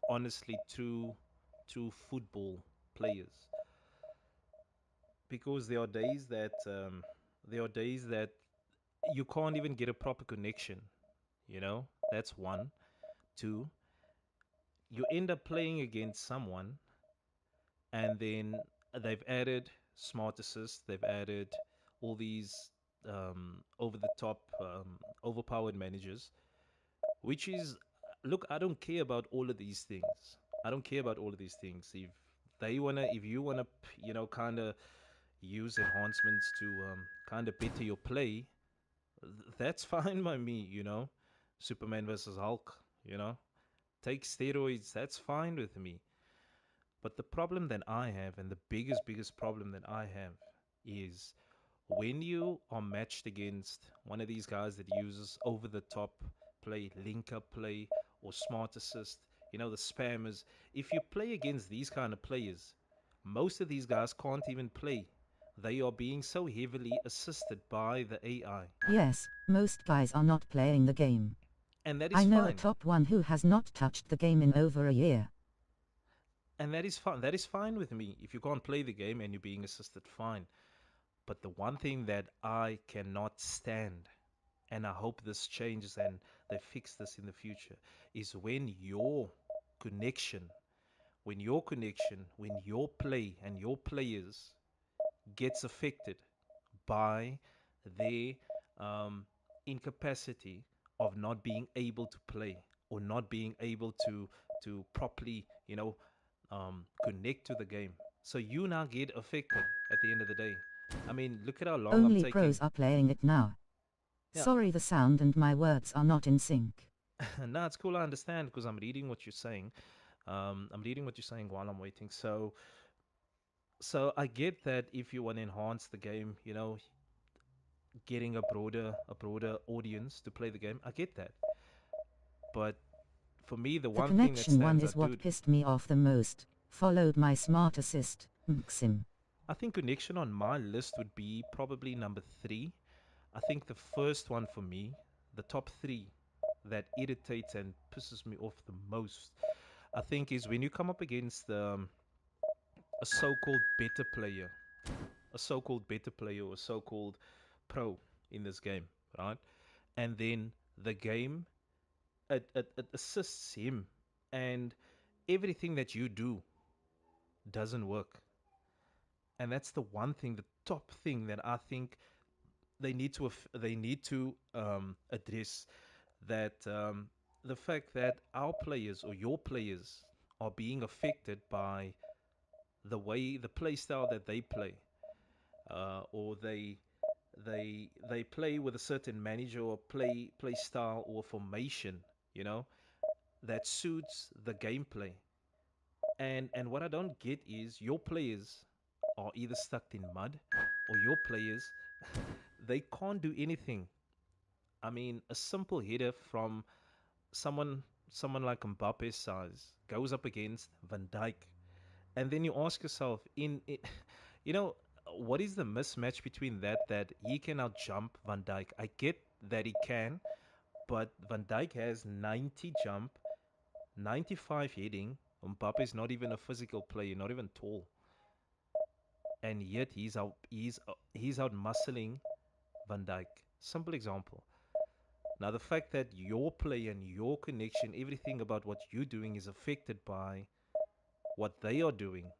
honestly, true football players, because there are days that you can't even get a proper connection. That's one. Two, you end up playing against someone, and then they've added smart assist, they've added all these over the top, overpowered managers, which is, look, I don't care about all of these things. I don't care about all of these things. If you wanna, kind of use enhancements to kind of better your play, that's fine by me. Superman versus Hulk. Take steroids. That's fine with me. But the problem that I have, and the biggest problem that I have, is when you are matched against one of these guys that uses over the top play, link up play, or smart assist, the spammers. If you play against these kind of players, most of these guys can't even play. They are being so heavily assisted by the AI. Yes, most guys are not playing the game. And that is I know a fine. top one who has not touched the game in over a year. And that is fine. That is fine with me. If you can't play the game and you're being assisted, fine. But the one thing that I cannot stand, and I hope this changes and they fix this in the future, is connection, when your play and your players gets affected by their um, incapacity of not being able to play, or not being able to properly, connect to the game. So you now get affected at the end of the day. I mean, look at how long I'm Only taking. pros are playing it now. Yeah, Sorry, the sound and my words are not in sync. no, it's cool. I understand because I'm reading what you're saying. I'm reading what you're saying while I'm waiting. So I get that if you want to enhance the game, getting a broader audience to play the game. I get that. But for me, the The one thing that connection one stands is out, what dude, pissed me off the most, followed my smart assist, Mxim. I think connection on my list would be probably number three. I think the first one for me, the top three that irritates and pisses me off the most, I think, is when you come up against a so-called better player, or a so-called pro in this game, right? And then the game, it assists him, and everything that you do doesn't work. And that's the one thing, the top thing that I think they need to address, that the fact that our players or your players are being affected by the play style that they play, or they play with a certain manager, or play style or formation, you know, that suits the gameplay. And what I don't get is your players are either stuck in mud, or your players they can't do anything. I mean, a simple header from someone like Mbappe's size goes up against Van Dijk, and then you ask yourself, you know, what is the mismatch between that he can out jump Van Dijk? I get that he can, but Van Dijk has 90 jump, 95 heading. Mbappe is not even a physical player, not even tall, and yet he's out muscling Van Dijk. Simple example. Now, the fact that your play and your connection, everything about what you're doing is affected by what they are doing,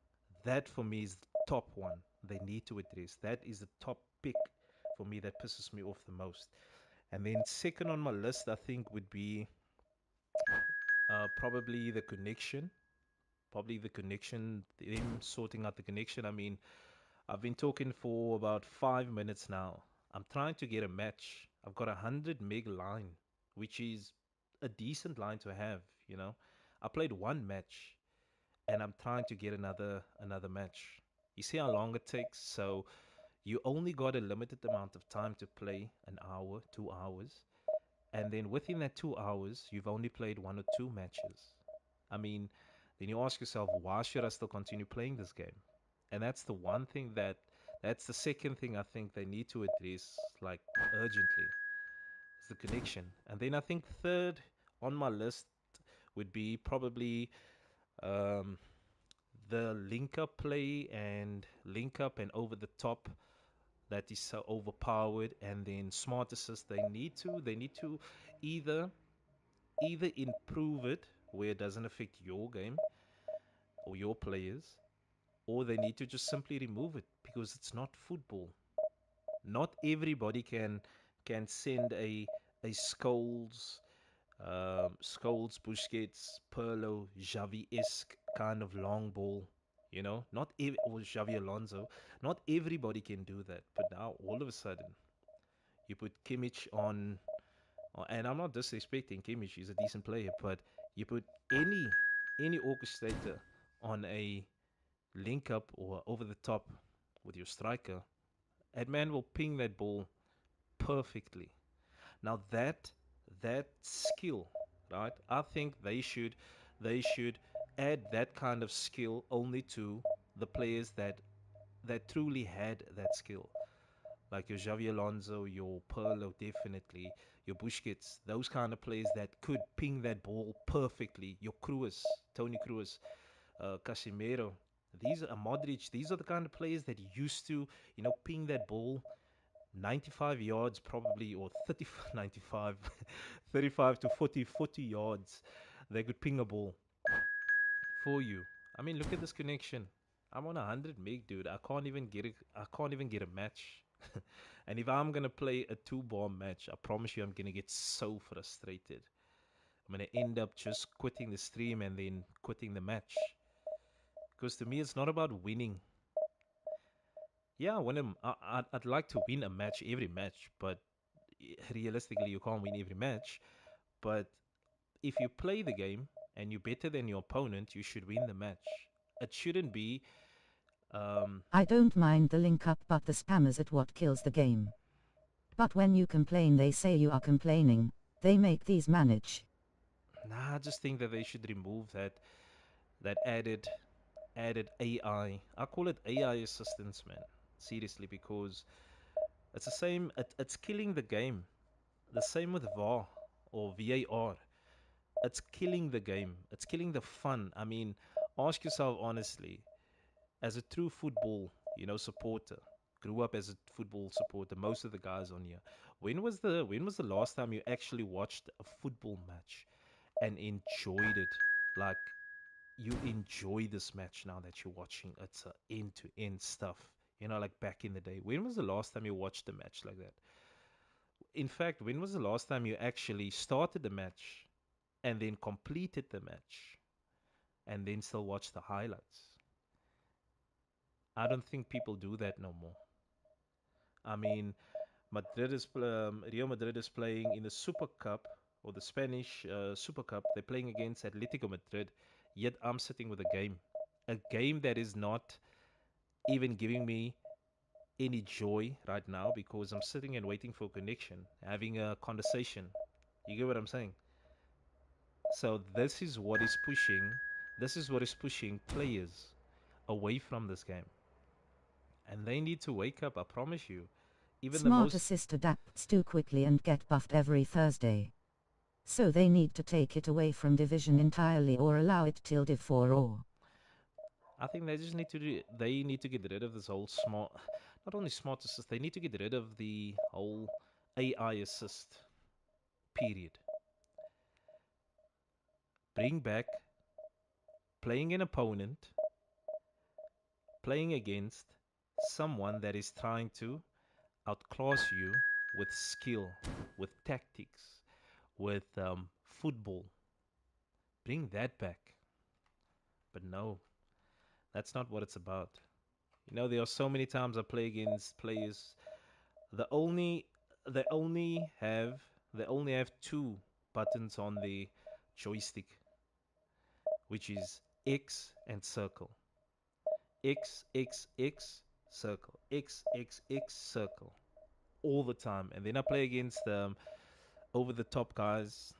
that for me is the top one they need to address. That is the top pick for me that pisses me off the most. And then second on my list, I think would be probably the connection. Probably the connection, them sorting out the connection. I mean, I've been talking for about 5 minutes now. I'm trying to get a match. I've got 100 meg line, which is a decent line to have, you know. I played one match and I'm trying to get another match. You see how long it takes? So you only got a limited amount of time to play, an hour, 2 hours. And then within that 2 hours, you've only played one or two matches. I mean, then you ask yourself, why should I still continue playing this game? And that's the one thing that's the second thing I think they need to address, like urgently, is the connection. And then I think third on my list would be probably um, the link up play and link up and over the top that is so overpowered, and then smart assist. They need to either improve it where it doesn't affect your game or your players, or they need to just simply remove it because it's not football. Not everybody can send a Scholes, Busquets, Perlo, Xavi-esque kind of long ball. Not or Xavi Alonso. Not everybody can do that. But now all of a sudden, you put Kimmich on, and I'm not disrespecting Kimmich. He's a decent player, but you put any orchestrator on a link up or over the top with your striker, that man will ping that ball perfectly. Now that skill, right? I think they should add that kind of skill only to the players that truly had that skill. Like your Xavi Alonso, your Perlo, definitely, your Busquets, those kind of players that could ping that ball perfectly. Your Cruz, Tony Cruz, Casemiro, these are Modric. These are the kind of players that used to, ping that ball 95 yards probably, or 30, 95, 35 to 40 yards. They could ping a ball for you. I mean, look at this connection. I'm on 100 meg, dude. I can't even get a match. And if I'm gonna play a two-bomb match, I promise you, I'm gonna get so frustrated. I'm gonna end up just quitting the stream and then quitting the match. Because to me, it's not about winning. Yeah, I'd like to win a match every match, but realistically, you can't win every match. But if you play the game and you're better than your opponent, you should win the match. It shouldn't be. I don't mind the link up, but the spammers at what kills the game. But when you complain, they say you are complaining. They make these manage. Nah, I just think that they should remove that added AI. I call it AI assistance, man. Seriously, because it's the same. It's killing the game. The same with VAR or VAR. It's killing the game. It's killing the fun. I mean, ask yourself honestly, as a true football, supporter, grew up as a football supporter. Most of the guys on here. When was the last time you actually watched a football match and enjoyed it? Like you enjoy this match now that you're watching. It's a end to end stuff. Like back in the day. When was the last time you watched a match like that? In fact, when was the last time you actually started the match and then completed the match and then still watch the highlights? I don't think people do that no more. I mean, Real Madrid is playing in the Super Cup, or the Spanish Super Cup. They're playing against Atletico Madrid. Yet I'm sitting with a game that is not even giving me any joy right now because I'm sitting and waiting for a connection, having a conversation. You get what I'm saying? So this is what is pushing players away from this game, and they need to wake up. I promise you. Even the Smart most assist adapts too quickly and get buffed every Thursday. So they need to take it away from Division entirely or allow it till Div 4 or. I think they just they need to get rid of this whole smart, not only smart assist, they need to get rid of the whole AI assist. Period. Bring back playing an opponent, playing against someone that is trying to outclass you with skill, with tactics, with football. Bring that back. But no, that's not what it's about. You know, there are so many times I play against players. The only they only have they only have two buttons on the joystick, which is X and circle. X X X circle. X X X circle. All the time. And then I play against over the top guys.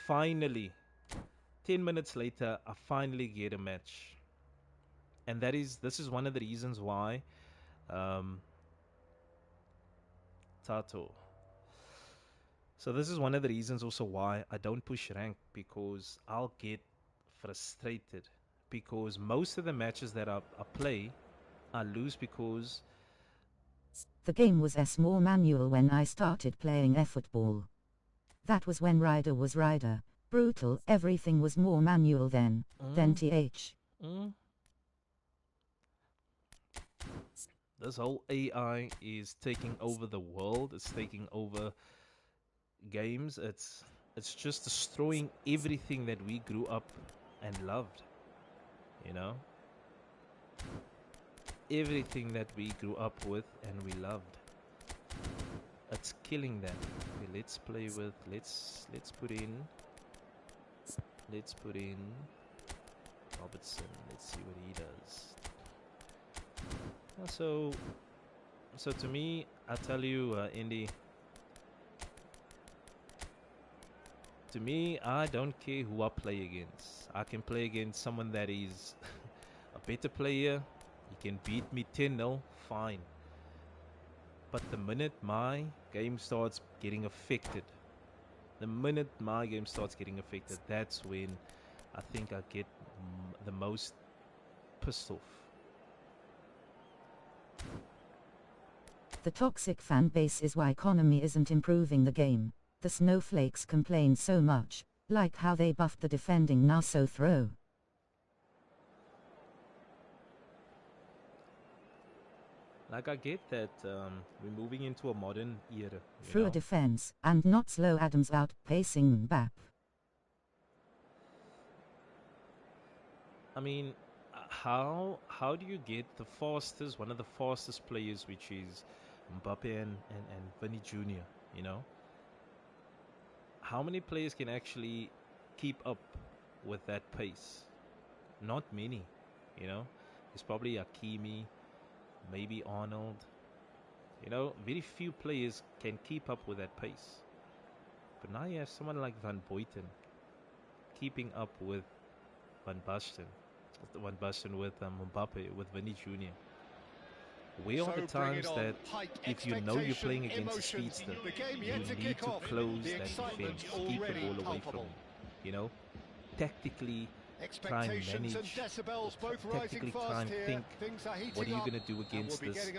Finally, 10 minutes later, I finally get a match. And this is one of the reasons why Tato. So this is one of the reasons also why I don't push rank, because I'll get frustrated, because most of the matches that I play, I lose because the game was more manual when I started playing eFootball. That was when Rider was Rider. Brutal, everything was more manual then. Then TH. This whole AI is taking over the world. It's taking over games. It's just destroying everything that we grew up and loved. You know? Everything that we grew up with and we loved. It's killing them. Okay, let's play with let's put in Robertson. Let's see what he does. So to me, I tell you, Indy, to me, I don't care who I play against. I can play against someone that is a better player. He can beat me 10-0, fine. But the minute my game starts getting affected, that's when I think I get the most pissed off. The toxic fan base is why Konami isn't improving the game. The snowflakes complain so much, like how they buffed the defending Naso throw. Like, I get that we're moving into a modern era. Through a defense, and not slow Adams outpacing Mbappe. I mean, how do you get one of the fastest players, which is Mbappe and Vinny Jr., you know? How many players can actually keep up with that pace? Not many, you know? It's probably Hakimi, maybe Arnold. You know, very few players can keep up with that pace. But now you have someone like Van Buiten keeping up with Van Basten with Mbappe, with Vinny Jr. Where are the times that if you know you're playing against a speedster, you need to close that defense, keep the ball away from him, you know? Tactically try and manage, tactically try and think, what are you going to do against this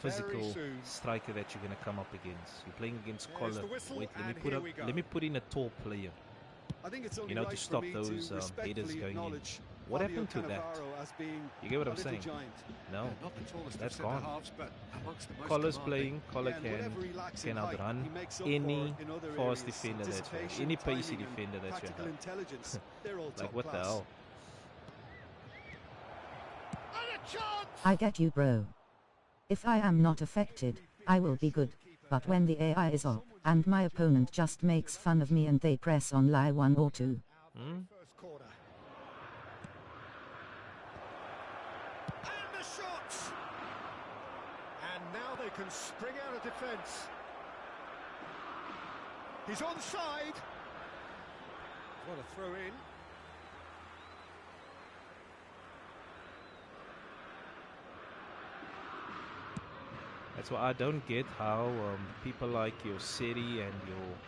physical striker that you're going to come up against? You're playing against Collar. Wait, let me put in a tall player, you know, to stop those headers going in. What happened to that? You get what I'm saying? No, that's gone. Collar's playing. Collar can outrun any fast defender that you have, any pacey defender that you have. Like, what the hell? I get you, bro. If I am not affected, I will be good. But when the AI is up, and my opponent just makes fun of me and they press on lie 1 or 2. Can spring out of defence. He's onside. What a throw in. That's why I don't get how people like your city and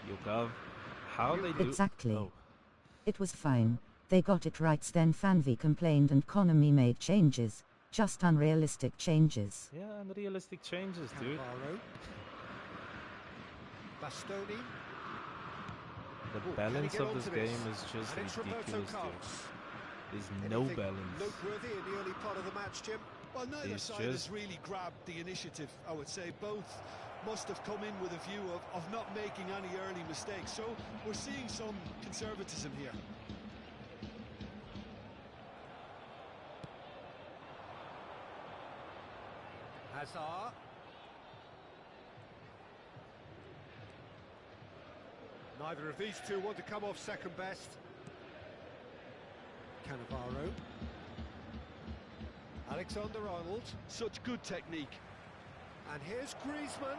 your gov, how they do. Exactly. Oh. It was fine. They got it right. Then Fanvi complained and Konami made changes. Just unrealistic changes. Yeah, unrealistic changes, dude. Bastoni. The balance of this game is just ridiculous, dude. There's no balance. Noteworthy in the early part of the match, Jim? Well, neither is side just... has really grabbed the initiative, I would say. Both must have come in with a view of not making any early mistakes. So we're seeing some conservatism here. Hazard. Neither of these two want to come off second best. Cannavaro. Alexander-Arnold. Such good technique. And here's Griezmann.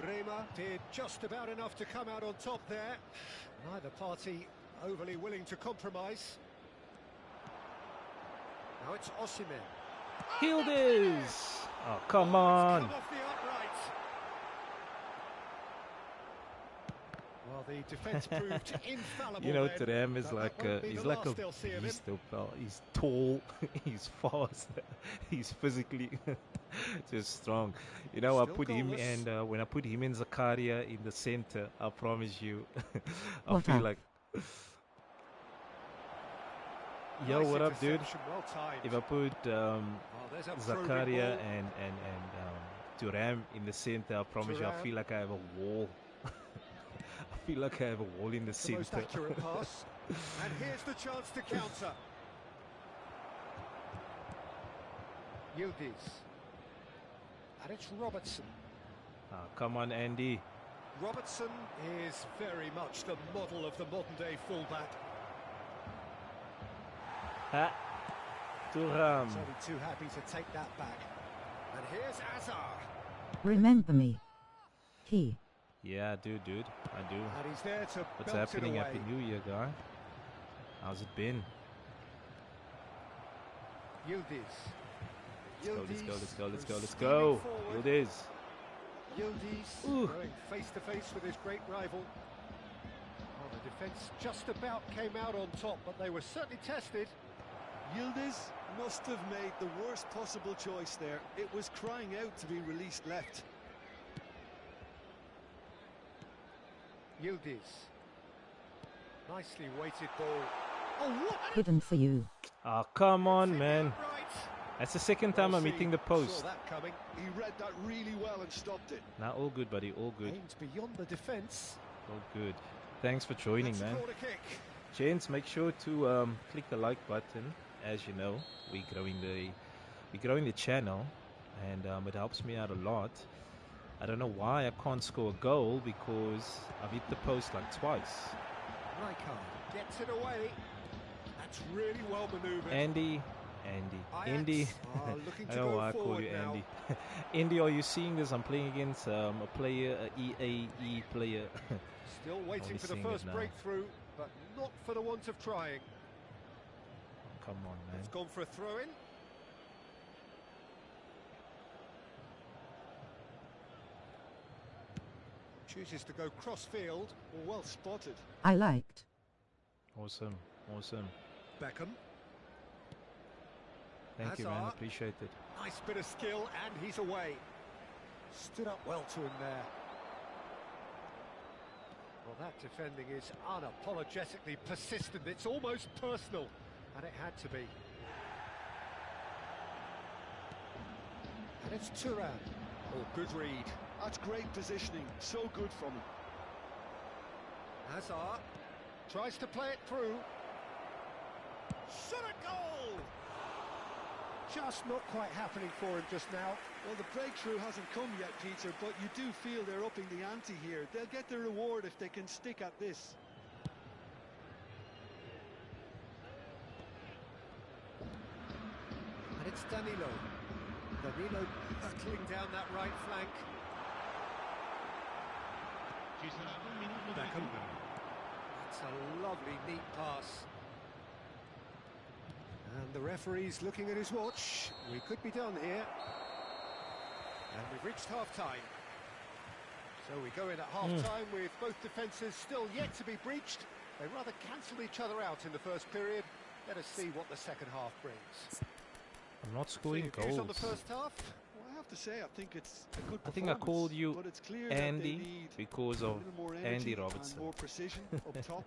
Bremer did just about enough to come out on top there. Neither party overly willing to compromise. Now it's Osimhen. Hilders! Oh, come on! Come off the upright. Well, the defence proved infallible. You know, then, Turam is but like that won't be he's the like last a they'll see of him. beast. He's tall, he's fast, he's physically just strong. You know, I Still put him, goalless. and when I put him in Zakaria in the center, I promise you, I What feel up? like, yo, Nice what up, dude? interception, well timed. If I put Oh, there's a probing Zakaria ball. and Turam in the center, I promise you, I Thuram. feel like I have a wall. I feel like I have a wall in the The most center. accurate pass. And here's the chance to counter. Yildiz. And it's Robertson. Ah, come on, Andy. Robertson is very much the model of the modern-day fullback. Ha! Thuram. He's only too happy to take that back. And here's Hazard. Remember me. He. Yeah, I do, dude. I do. And he's there to What's belt happening? it away. Happy New Year, guy. How's it been? Yildiz. Let's go. Yildiz. Yildiz Ooh. going face to face with his great rival. Well, the defence just about came out on top, but they were certainly tested. Yildiz must have made the worst possible choice there. It was crying out to be released left. Yildiz. Nicely weighted ball. Oh, what? Hidden for you. Oh, come on, man. Right. That's the second time I'm hitting the Saw post. that coming. He read that really well and stopped it. Now, all good, buddy. All good. Aimed beyond the defence. All good. Thanks for joining, That's a man. corner kick. Gents, make sure to click the like button. As you know, we're growing the channel, and it helps me out a lot. I don't know why I can't score a goal, because I've hit the post like twice. Rijkaard gets it away. That's really well manoeuvred. Andy. Ajax are looking I to don't know go why I call forward you now. Andy. Andy, are you seeing this? I'm playing against a player, a EAE player. Still waiting Only for the seeing it first now. breakthrough, but not for the want of trying. Come on, man. It's gone for a throw-in. Chooses to go cross-field. Well spotted. I liked. Awesome. Beckham. Thank you, man. Hazard. Appreciate it. Nice bit of skill, and he's away. Stood up well to him there. Well, that defending is unapologetically persistent. It's almost personal, and it had to be. And it's Thuram. Oh, good read. That's great positioning. So good from him. Hazard tries to play it through. Shot a goal! Just not quite happening for him just now. Well, the breakthrough hasn't come yet, Peter, but you do feel they're upping the ante here. They'll get the reward if they can stick at this. And it's Danilo. Danilo battling down that right flank. Beckham. That's a lovely, neat pass. And the referee's looking at his watch. We could be done here. And we've reached half-time. So we go in at half-time with both defences still yet to be breached. They rather cancelled each other out in the first period. Let us see what the second half brings. I'm not So scoring your views on the goals. first half? Well, I have to say, I think it's a good I think I performance, called you but it's clear that they Andy need because a of little more energy Andy and Robertson. more precision up top.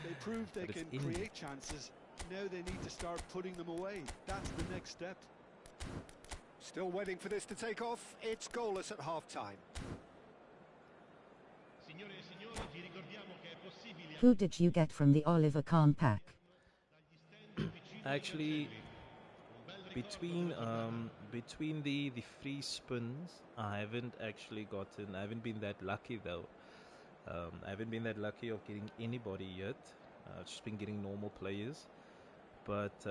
They prove they But it's can Indy. create chances, Now they need to start putting them away. That's the next step. Still waiting for this to take off. It's goalless at half-time. Who did you get from the Oliver Kahn pack? Actually, between the free spins, I haven't been that lucky though. I haven't been that lucky of getting anybody yet. I've just been getting normal players. But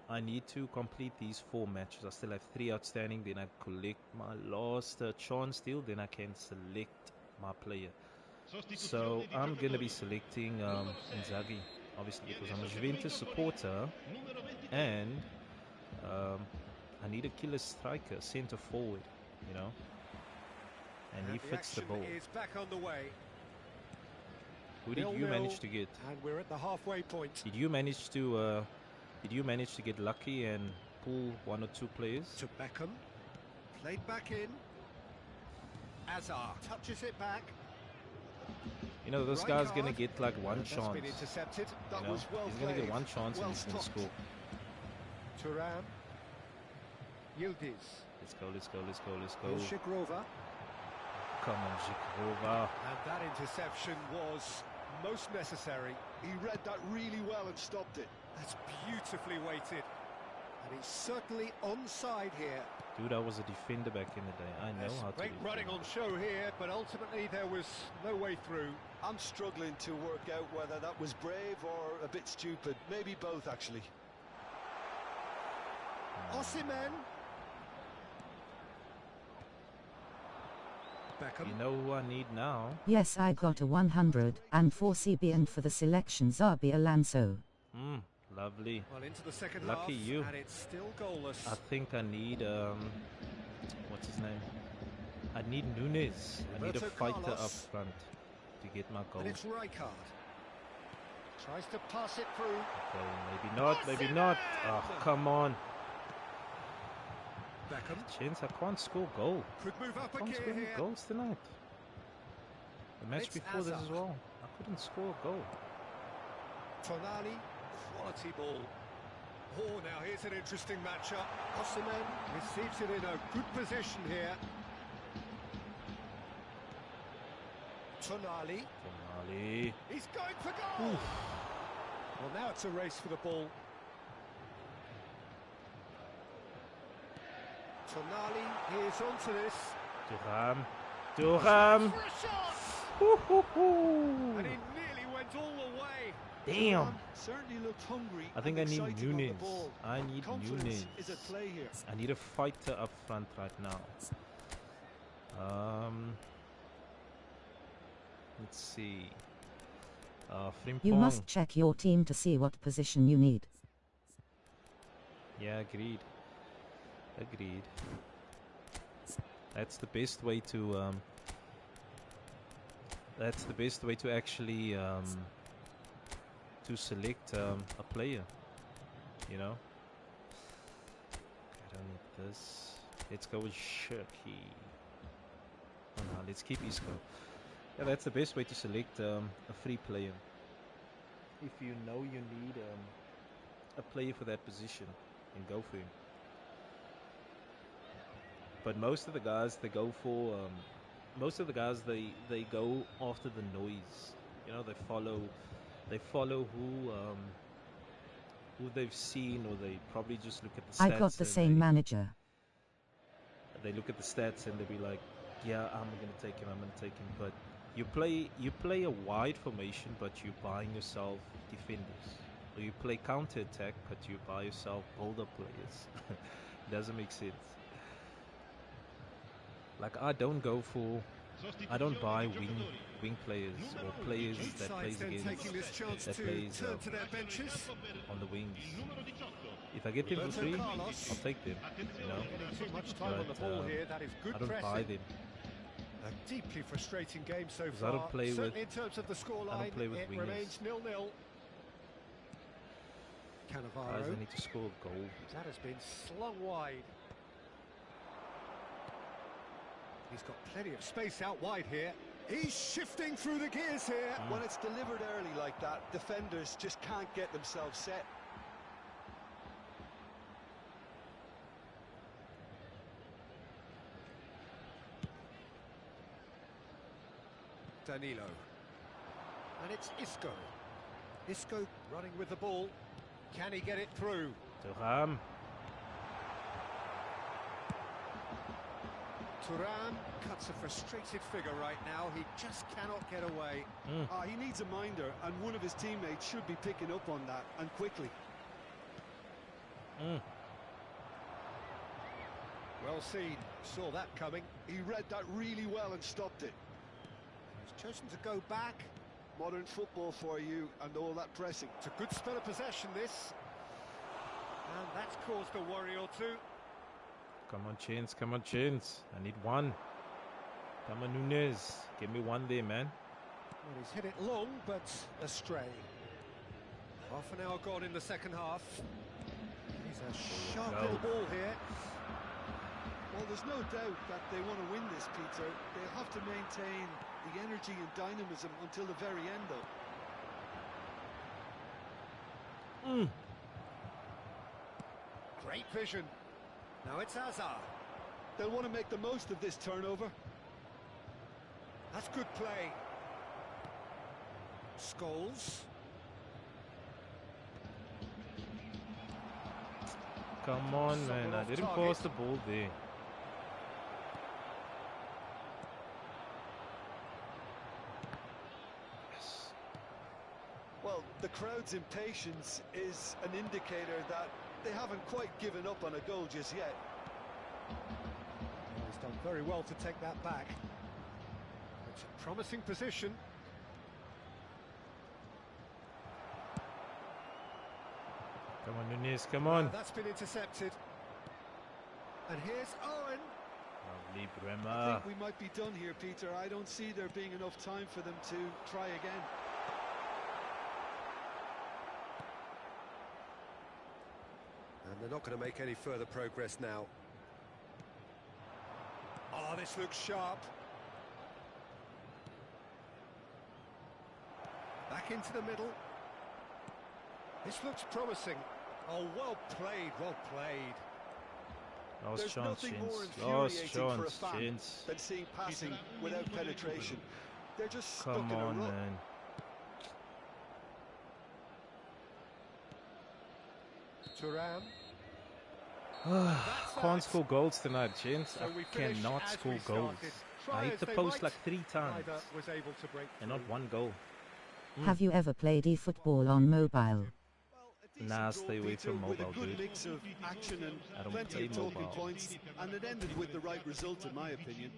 I need to complete these 4 matches. I still have 3 outstanding. Then I collect my last chance deal. Then I can select my player. So I'm going to be selecting Inzaghi, obviously, because I'm a Juventus supporter. And I need a killer striker, centre forward, you know. And he fits the bill. Is back on the way. Who did you manage to get? And we're at the halfway point. Did you manage to get lucky and pull 1 or 2 players? To Beckham. Played back in. Azar touches it back. You know, this guy's going to get like 1 chance. Been intercepted. That was well he's going to get 1 chance and he's going to score. Turan. Yildiz. Let's go. Shigrova. Come on, Shigrova. And that interception was most necessary. He read that really well and stopped it. That's beautifully weighted. And he's certainly onside here. Dude, I was a defender back in the day. I know how to Great running on show here, but ultimately there was no way through. I'm struggling to work out whether that was brave or a bit stupid. Maybe both, actually. Osimhen. Beckham. You know who I need now? Yes, I got a 104 CBN for the selection, Xabi Alonso. Lovely. Well, into the second Lucky half, you. and it's still goalless. I think I need what's his name? I need Nunes. I need a fighter up front to get my goal. And it's Rijkaard. Tries to pass it through. Okay, maybe not. Oh, come on. Beckham. Chance, I can't score goal. Could move up I can't again score any here. goals tonight. The match It's before this as Azar. well. I couldn't score a goal. Tonali, quality ball. Oh, now here's an interesting matchup. Osimhen receives it in a good position here. Tonali. He's going for goal. Oof. Well, now it's a race for the ball. Tonali is onto this. Thuram. For a shot. Hoo-hoo-hoo. And he nearly went all the way. Damn. Certainly looked hungry. I think I and need excited on the Nunes. ball. I need Confidence Nunes. is at play here. I need a fighter up front right now. Let's see. Frimpong. You must check your team to see what position you need. Yeah, agreed. That's the best way to actually to select a player, you know. I don't need this. Let's go with Shirky. Oh no, let's keep Isco. Yeah, that's the best way to select a free player. If you know you need a player for that position, then go for him. But most of the guys they go for they go after the noise. You know, they follow who they've seen, or they probably just look at the stats. I got the same manager. They look at the stats and they be like, yeah, I'm gonna take him. But you play a wide formation, but you're buying yourself defenders. Or you play counter attack, but you buy yourself build-up players. Doesn't make sense. Like I don't buy wing players or players that plays against that plays on the wings. If I get them for free, I'll take them. You know, Too much time on the ball here. That is good I don't pressing. buy them. A deeply frustrating game so 'Cause far. I don't play with- Certainly in terms of the scoreline, play with it wingers. remains 0-0. Guys, Cannavaro. I need to score a goal. That has been slung wide. He's got plenty of space out wide here. He's shifting through the gears here. When it's delivered early like that, defenders just can't get themselves set. Danilo. And it's Isco. Isco running with the ball. Can he get it through? Thuram. Thuram cuts a frustrated figure right now. He just cannot get away. He needs a minder, and one of his teammates should be picking up on that, and quickly. Well seen. Saw that coming. He read that really well and stopped it. He's chosen to go back. Modern football for you, and all that pressing. It's a good spell of possession, this. And that's caused a worry or two. Come on, Chins. Come on, Chins. I need one. Come on, Nunez. Give me one there, man. Well, he's hit it long, but astray. Half an hour gone in the second half. He's a sharp little ball here. Well, there's no doubt that they want to win this, Peter. They'll have to maintain the energy and dynamism until the very end, though. Great vision. Now it's Hazard. They'll want to make the most of this turnover. That's good play. Scholes. Come on, man. I didn't pass the ball there. Yes. Well, the crowd's impatience is an indicator that they haven't quite given up on a goal just yet. He's done very well to take that back. It's a promising position. Come on, Nunez. Come on. That's been intercepted. And here's Owen. Lovely, I Bremer. think we might be done here, Peter. I don't see there being enough time for them to try again. And they're not going to make any further progress now. Oh, this looks sharp. Back into the middle. This looks promising. Oh, well played, well played. Last There's chance, nothing more Chins. infuriating Last for a chance, fan Chins. than seeing passing without penetration. They're just stuck Come in a on, rut. man. Thuram. Can't score goals tonight, Chins. So we I finish cannot as score we goals. started. I Try hit as the they post might, like 3 times. neither was able to break And not through. one goal. Have you ever played eFootball on mobile? Well, a decent Nah, draw, stay away Peter, from with mobile, a good dude. mix of action I and don't plenty play of talking mobile. points, and it ended with the right result, in my opinion.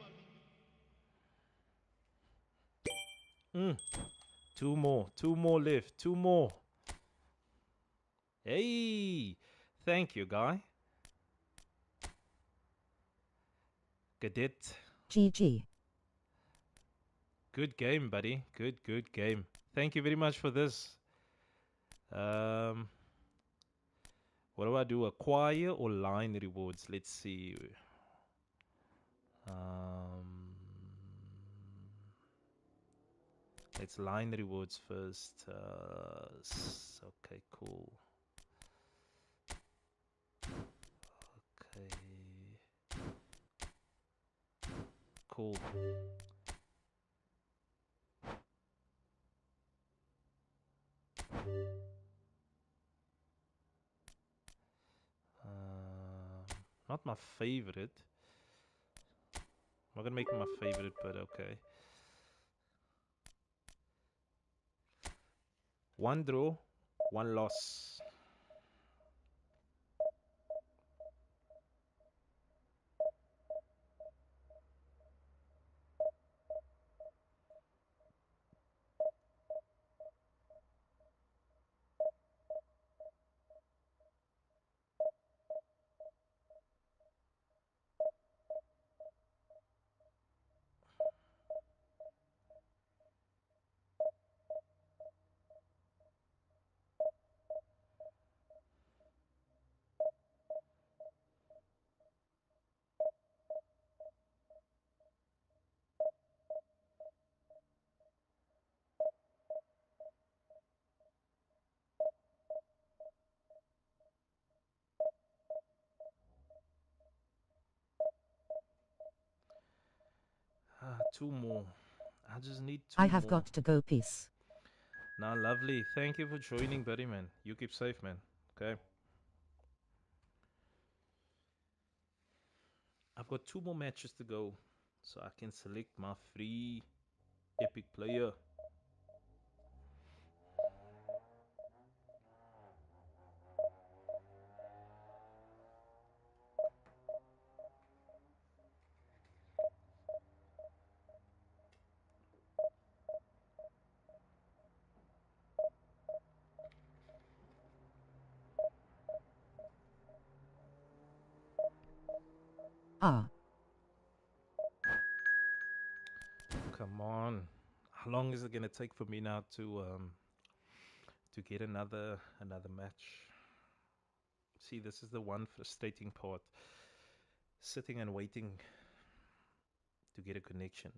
2 more. 2 more left. 2 more. Hey! Thank you, guy. Cadet. GG. Good game, buddy. Good game. Thank you very much for this. What do I do? Acquire or line rewards? Let's see. Let's line rewards first. Okay, cool. Okay. Cool. Not my favorite. I'm not gonna make it my favorite, but okay. 1 draw, 1 loss. two more. I just need two I have more. got to go. Peace. Nah, lovely. Thank you for joining, buddy, man. You keep safe, man. Okay. I've got two more matches to go, so I can select my free epic player. Ah. Come on. How long is it gonna take for me now to get another match? See, this is the one frustrating part. Sitting and waiting to get a connection.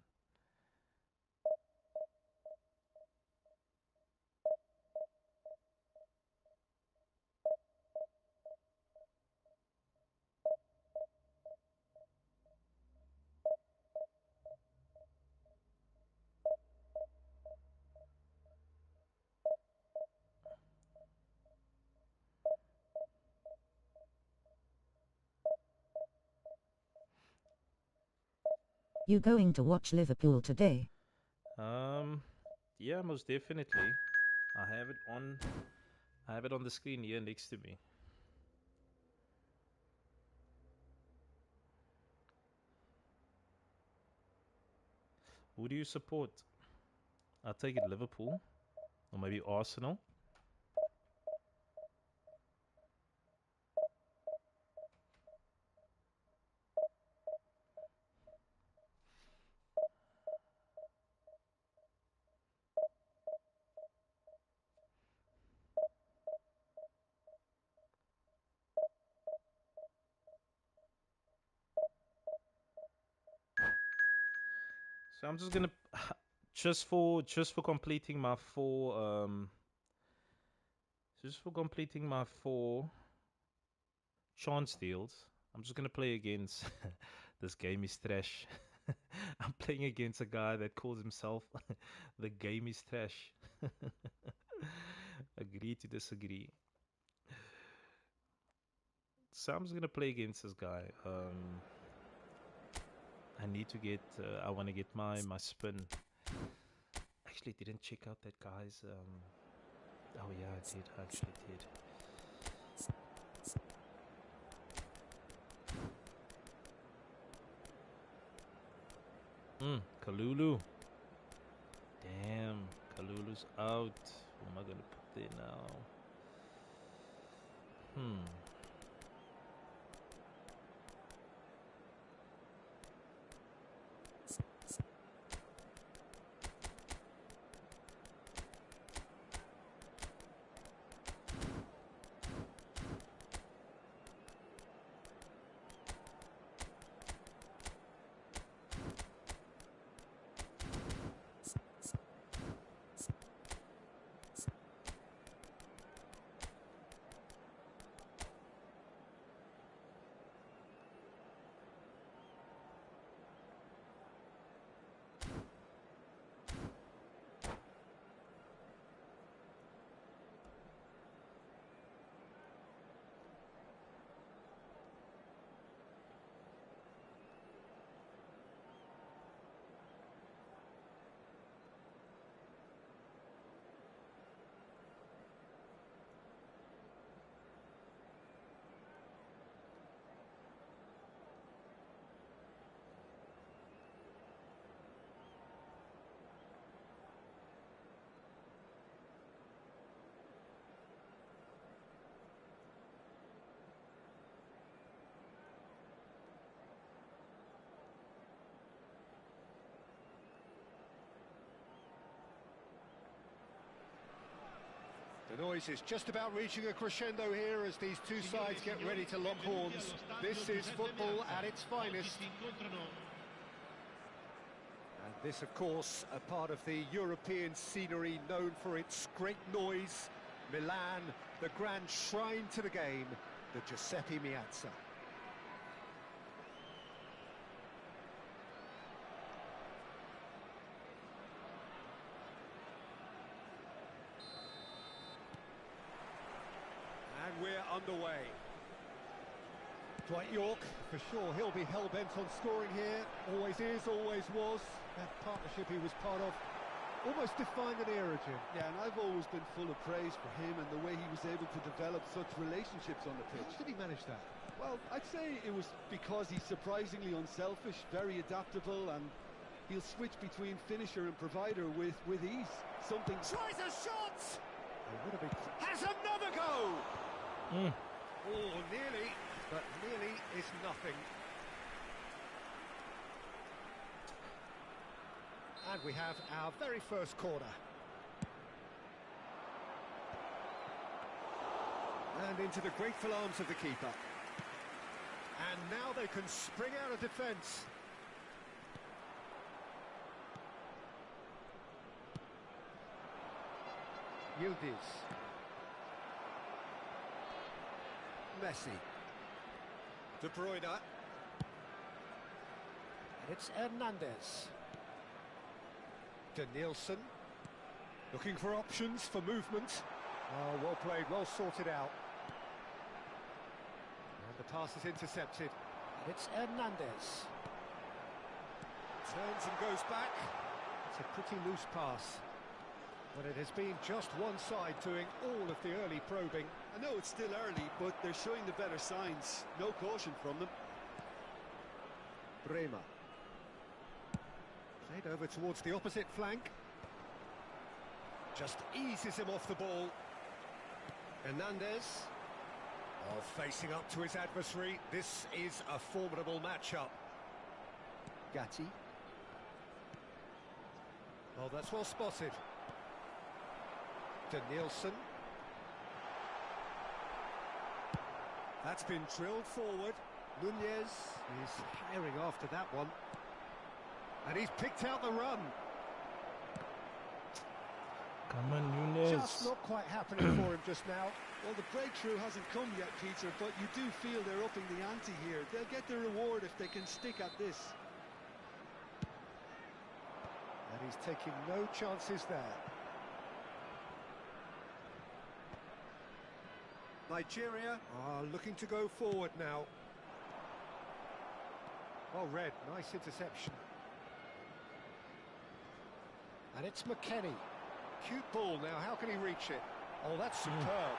You going to watch Liverpool today? Yeah, most definitely. I have it on. I have it on the screen here next to me. Who do you support? I'll take it Liverpool, or maybe Arsenal. So I'm just gonna just for completing my four chance deals. I'm just gonna play against this game is trash. I'm playing against a guy that calls himself the game is trash. Agree to disagree. So I'm just gonna play against this guy. I need to get. I want to get my spin. Actually, didn't check out that guy's. Oh yeah, I did. I actually did. Kalulu. Damn, Kalulu's out. Who am I gonna put there now? The noise is just about reaching a crescendo here as these two sides get ready to lock horns. This is football at its finest. And this, of course, a part of the European scenery known for its great noise. Milan, the grand shrine to the game, the Giuseppe Meazza. And we're underway. Dwight York, for sure, he'll be hell-bent on scoring here. Always is, always was. That partnership he was part of almost defined an era, Jim. Yeah, and I've always been full of praise for him and the way he was able to develop such relationships on the pitch. How did he manage that? Well, I'd say it was because he's surprisingly unselfish, very adaptable, and he'll switch between finisher and provider with ease. Something... Tries a shot! Has another go! Oh, nearly, but nearly is nothing. And we have our very first corner. And into the grateful arms of the keeper. And now they can spring out of defence. Yildiz. Messi. De Bruyne. And it's Hernandez. Nielsen, looking for options for movement. Oh, well played, well sorted out. And the pass is intercepted. And it's Hernandez. Turns and goes back. It's a pretty loose pass. But it has been just one side doing all of the early probing. I know it's still early, but they're showing the better signs. No caution from them. Bremer. Played over towards the opposite flank. Just eases him off the ball. Hernandez. Oh, facing up to his adversary. This is a formidable matchup. Gatti. Oh, that's well spotted. Nielsen. That's been drilled forward. Nunez is firing after that one. And he's picked out the run. Come on, Nunez. Just not quite happening for him just now. Well, the breakthrough hasn't come yet, Peter, but you do feel they're upping the ante here. They'll get their reward if they can stick at this. And he's taking no chances there. Nigeria are looking to go forward now. Well read, nice interception. And it's McKennie. Cute ball now, how can he reach it? Oh, that's superb.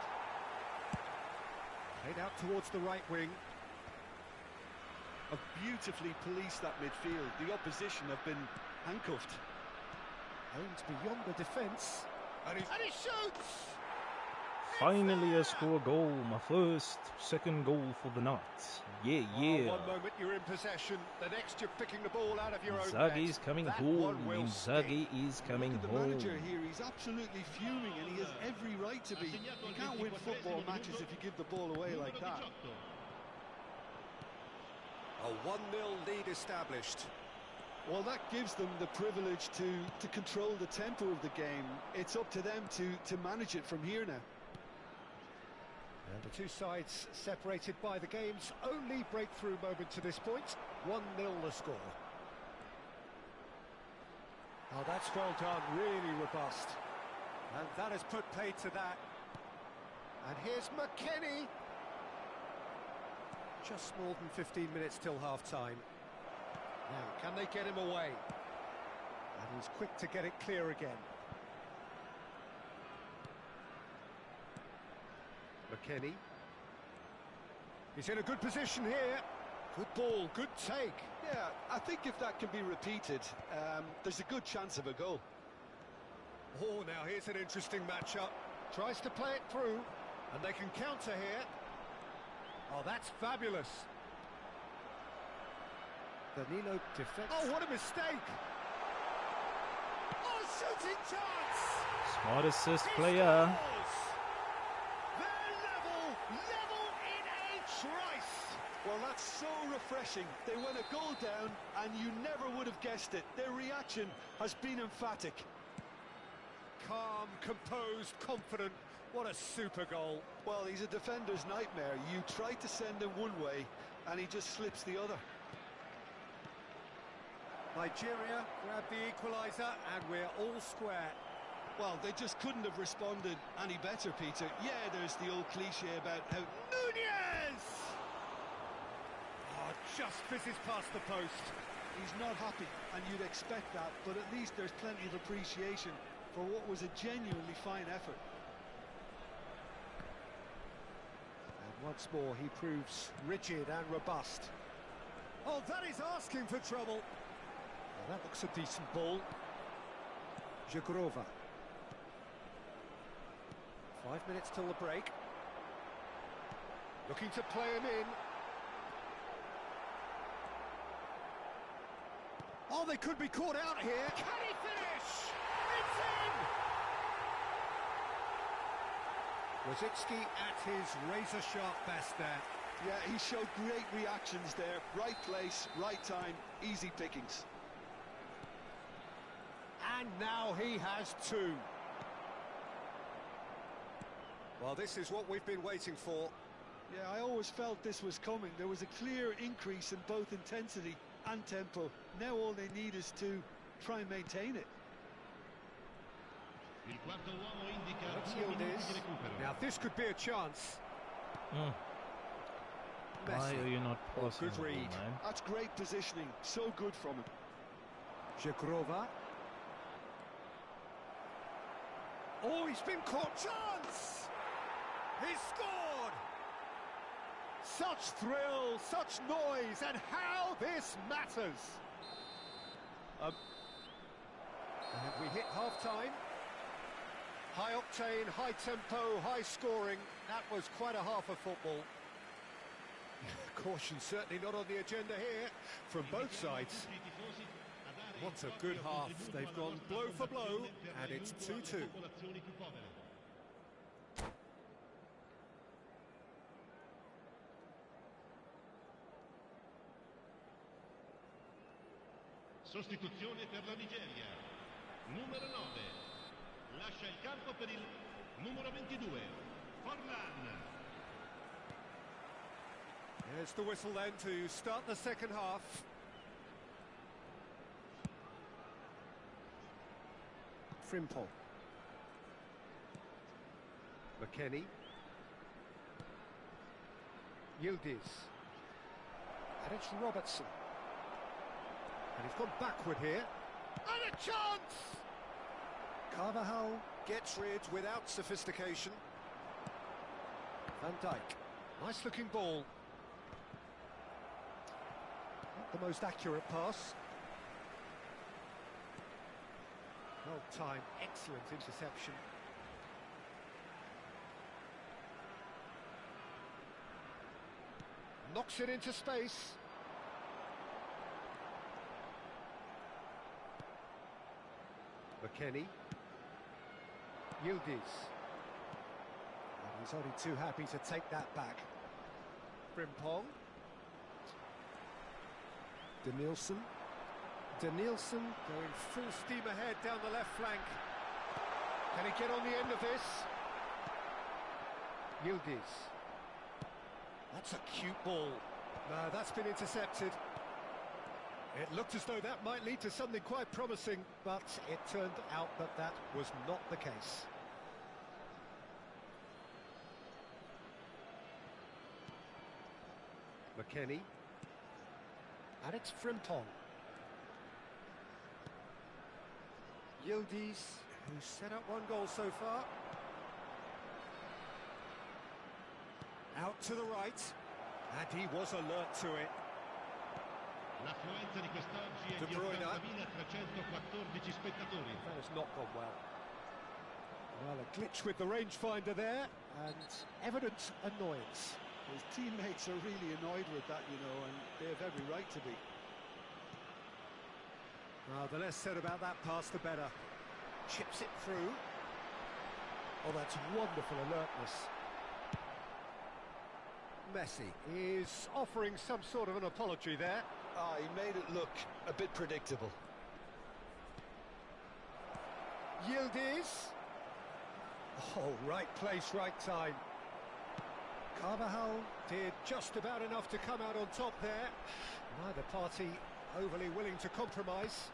Played out towards the right wing. Have beautifully policed that midfield. The opposition have been handcuffed. Aimed beyond the defence. And he shoots! Finally I score a goal, my second goal for the night. Yeah, yeah. One moment you're in possession, the next you're picking the ball out of your own Inzaghi net. is coming That home. one will Inzaghi is coming Look at the home. manager here, he's absolutely fuming and he has every right to be. You can't win football matches if you give the ball away like that. A 1-0 lead established. Well, that gives them the privilege to control the tempo of the game. It's up to them to manage it from here now. And the two sides separated by the game's only breakthrough moment to this point. 1-0 the score. Oh, that's well done, really robust. And that has put paid to that. And here's McKennie. Just more than 15 minutes till half-time. Now, can they get him away? And he's quick to get it clear again. McKennie. He's in a good position here. Good ball, good take. Yeah, I think if that can be repeated, there's a good chance of a goal. Oh, now here's an interesting matchup. Tries to play it through, and they can counter here. Oh, that's fabulous. Danilo defends. Oh, what a mistake! Oh, shooting chance! Smart assist player. They're level in a trice. Well, that's so refreshing. They went a goal down, and you never would have guessed it. Their reaction has been emphatic. Calm, composed, confident. What a super goal. Well, he's a defender's nightmare. You try to send him one way, and he just slips the other. Nigeria grab the equaliser, and we're all square. Well, they just couldn't have responded any better, Peter. Yeah, there's the old cliche about how... Nunez! Oh, just fizzes past the post. He's not happy, and you'd expect that, but at least there's plenty of appreciation for what was a genuinely fine effort. And once more, he proves rigid and robust. Oh, that is asking for trouble. Well, that looks a decent ball. Jagrova. 5 minutes till the break. Looking to play him in. Oh, they could be caught out here. Can he finish? It's in! Rosicky at his razor-sharp best there. Yeah, he showed great reactions there. Right place, right time, easy pickings. And now he has two. Well, this is what we've been waiting for. Yeah, I always felt this was coming. There was a clear increase in both intensity and tempo. Now all they need is to try and maintain it. Let's yield this. Now this could be a chance. Why are you not passing good the ball, read. man? That's great positioning. So good from him. Jagrova. Oh, he's been caught. Chance! He's scored! Such thrill, such noise, and how this matters! And we hit half-time. High octane, high tempo, high scoring. That was quite a half of football. Caution certainly not on the agenda here from both sides. What a good half. They've gone blow for blow, and it's 2-2. Sostituzione per la Nigeria. Numero 9. Lascia il campo per il numero 22. Forlan. There's the whistle then to start the second half. Frimpong. McKennie. Yildiz. And it's Robertson. And he's gone backward here. And a chance! Carvajal gets rid without sophistication. Van Dijk. Nice looking ball. Not the most accurate pass. Well timed, excellent interception. Knocks it into space. McKennie. Yildiz. And he's only too happy to take that back. Frimpong. Danielson. Danielson going full steam ahead down the left flank. Can he get on the end of this? Yildiz. That's a cute ball. No, that's been intercepted. It looked as though that might lead to something quite promising, but it turned out that that was not the case. McKennie. And it's Frimpong. Yildiz, who's set up one goal so far. Out to the right, and he was alert to it. L'affluenza di quest'oggi è De di Bruyne. 80.314 spettatori. That has not gone well. Well, a glitch with the rangefinder there, and evident annoyance. His teammates are really annoyed with that, you know, and they have every right to be. The less said about that pass, the better. Chips it through. Oh, that's wonderful alertness. Messi is offering some sort of an apology there. Ah, he made it look a bit predictable. Yildiz. Oh, right place, right time. Carvajal did just about enough to come out on top there. Neither party overly willing to compromise.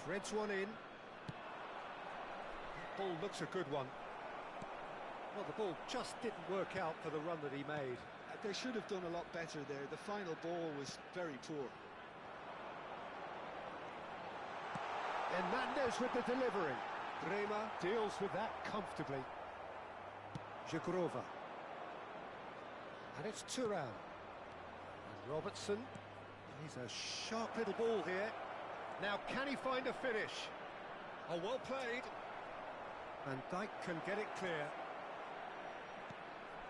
Threads one in. That ball looks a good one. Well, the ball just didn't work out for the run that he made. They should have done a lot better there. The final ball was very poor. Hernandez with the delivery. Bremer deals with that comfortably. Jagrova. And it's Turan. And Robertson. He's a sharp little ball here. Now, can he find a finish? Oh, well played. Van Dijk can get it clear.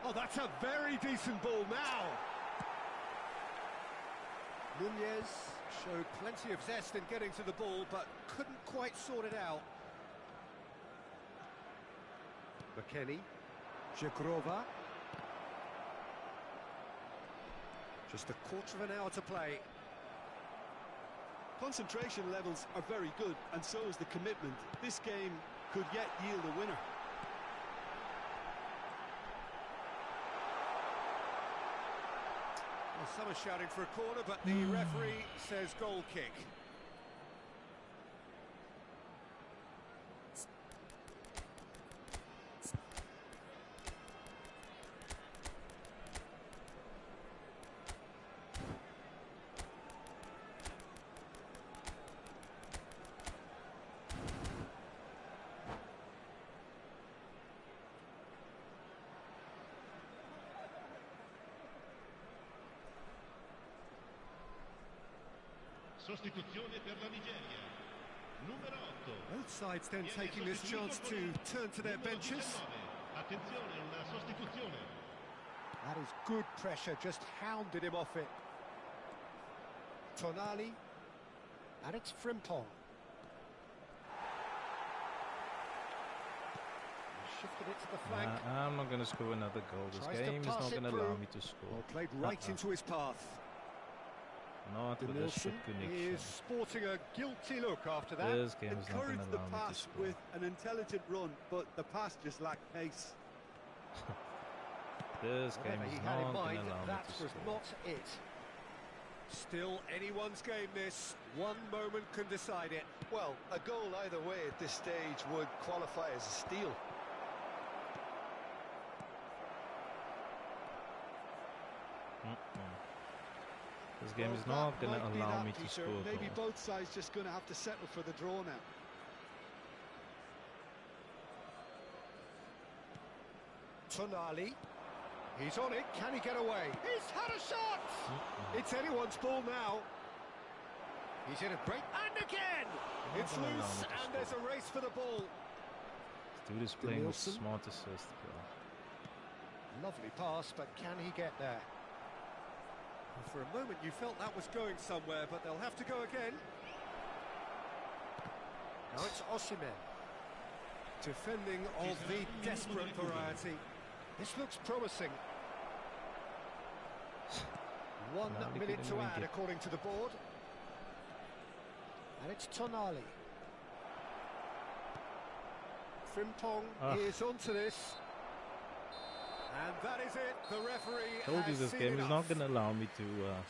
Oh, that's a very decent ball now. Nunez showed plenty of zest in getting to the ball, but couldn't quite sort it out. McKennie. Jagrova. Just a quarter of an hour to play. Concentration levels are very good, and so is the commitment. This game could yet yield a winner. Well, some are shouting for a corner, but the referee says goal kick. Sostituzione per la Nigeria. Numero 8. Both sides then taking this chance to turn to their benches. Attenzione, una sostituzione. That is good pressure, just hounded him off it. Tonali. And it's Frimpong. Shifted it to the flank. I'm not going to score another goal. This Tries to game is pass not it going to through. allow me to score. Well, played right into his path. Not with this shit He connection. is sporting a guilty look after that. This game is not going Encourage to the allow me to pass score. with an intelligent run, but the pass just lacked pace. This game Whatever is he had in not going mind, to allow me that to was score. not it. Still anyone's game this. One moment can decide it. Well, a goal either way at this stage would qualify as a steal. This game Well, is not that going to might be allow that, me to Peter. score a Maybe goal. both sides just going to have to settle for the draw now. Tonali. He's on it. Can he get away? He's had a shot! It's anyone's ball now. He's in a break. And again! It's gonna allow me loose, to and score. there's a race for the ball. This dude is playing with Nielsen. smart assist, bro. Lovely pass, but can he get there? Well, for a moment you felt that was going somewhere, but they'll have to go again. Now it's Osimhen. Defending of the desperate variety. This looks promising. 1 Tonali minute couldn't to even add get- according to the board. And it's Tonali. Frimpong is onto this. And that is it. The referee Told you has this seen game is enough. not going to allow me to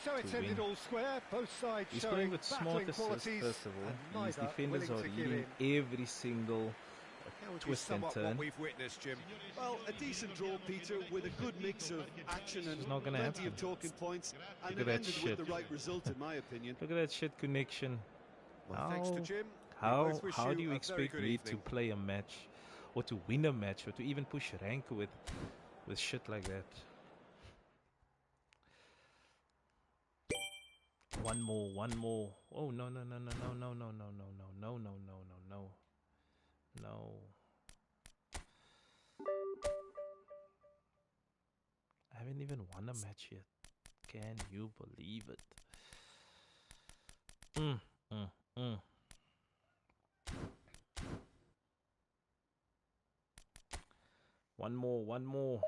So it's ended win. all square. Both sides He's showing playing with smart battling assists, qualities, first of all. and His neither defenders willing are to give reading in. every single That would be twist and somewhat turn. what we've witnessed, Jim. Well, a decent draw, Peter, with a good mix of action and It's not gonna plenty happen. of talking points, and Look it at that ended shit. with the right result, in my opinion. Look at that shit connection. Well, thanks to Jim. We How both wish do you a very expect good me evening. to play a match, or to win a match, or to even push rank with shit like that? One more, one more. Oh no no no no no no no no no no no no no no no no. I haven't even won a match yet. Can you believe it? One more, one more.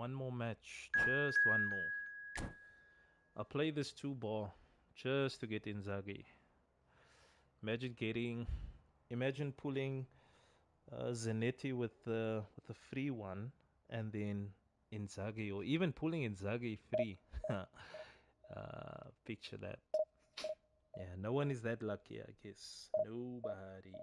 one more match, just one more. I'll play this 2-bar just to get Inzaghi. Imagine pulling Zanetti with the free one, and then Inzaghi, or even pulling Inzaghi free. Picture that. Yeah, no one is that lucky, I guess. Nobody.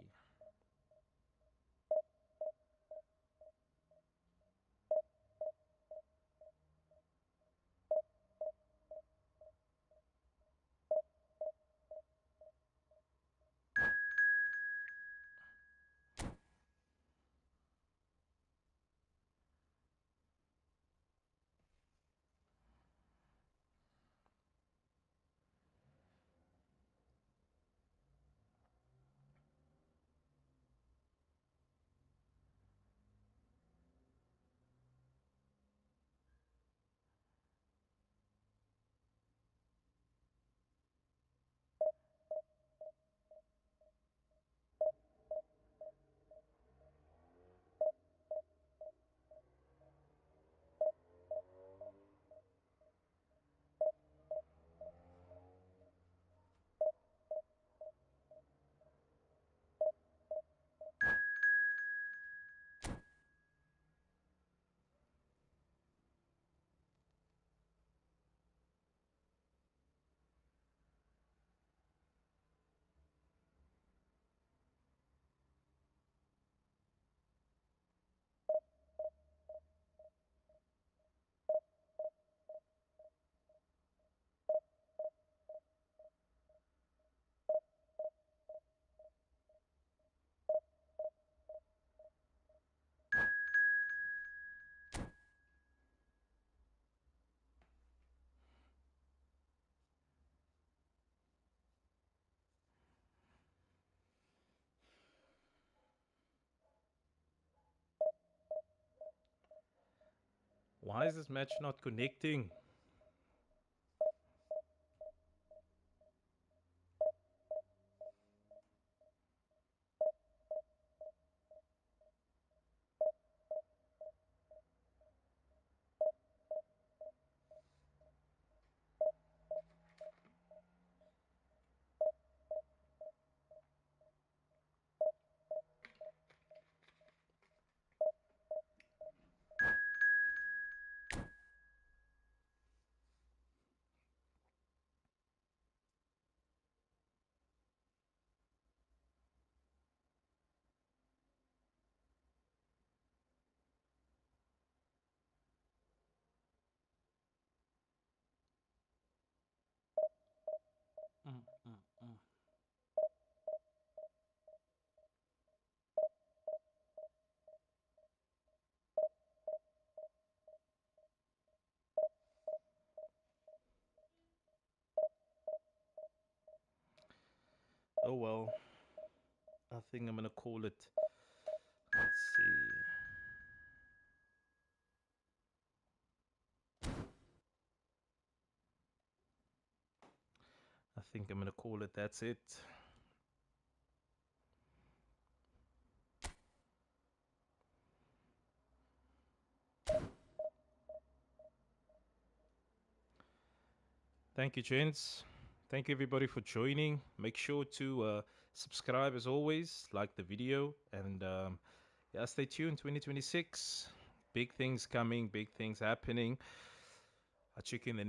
Why is this match not connecting? Mm, mm, mm. Oh well, I think I'm gonna call it. Let's see. I think I'm gonna call it. That's it. Thank you, gents. Thank you, everybody, for joining. Make sure to subscribe as always, like the video, and yeah, stay tuned. 2026, big things coming, big things happening. I'll check you in the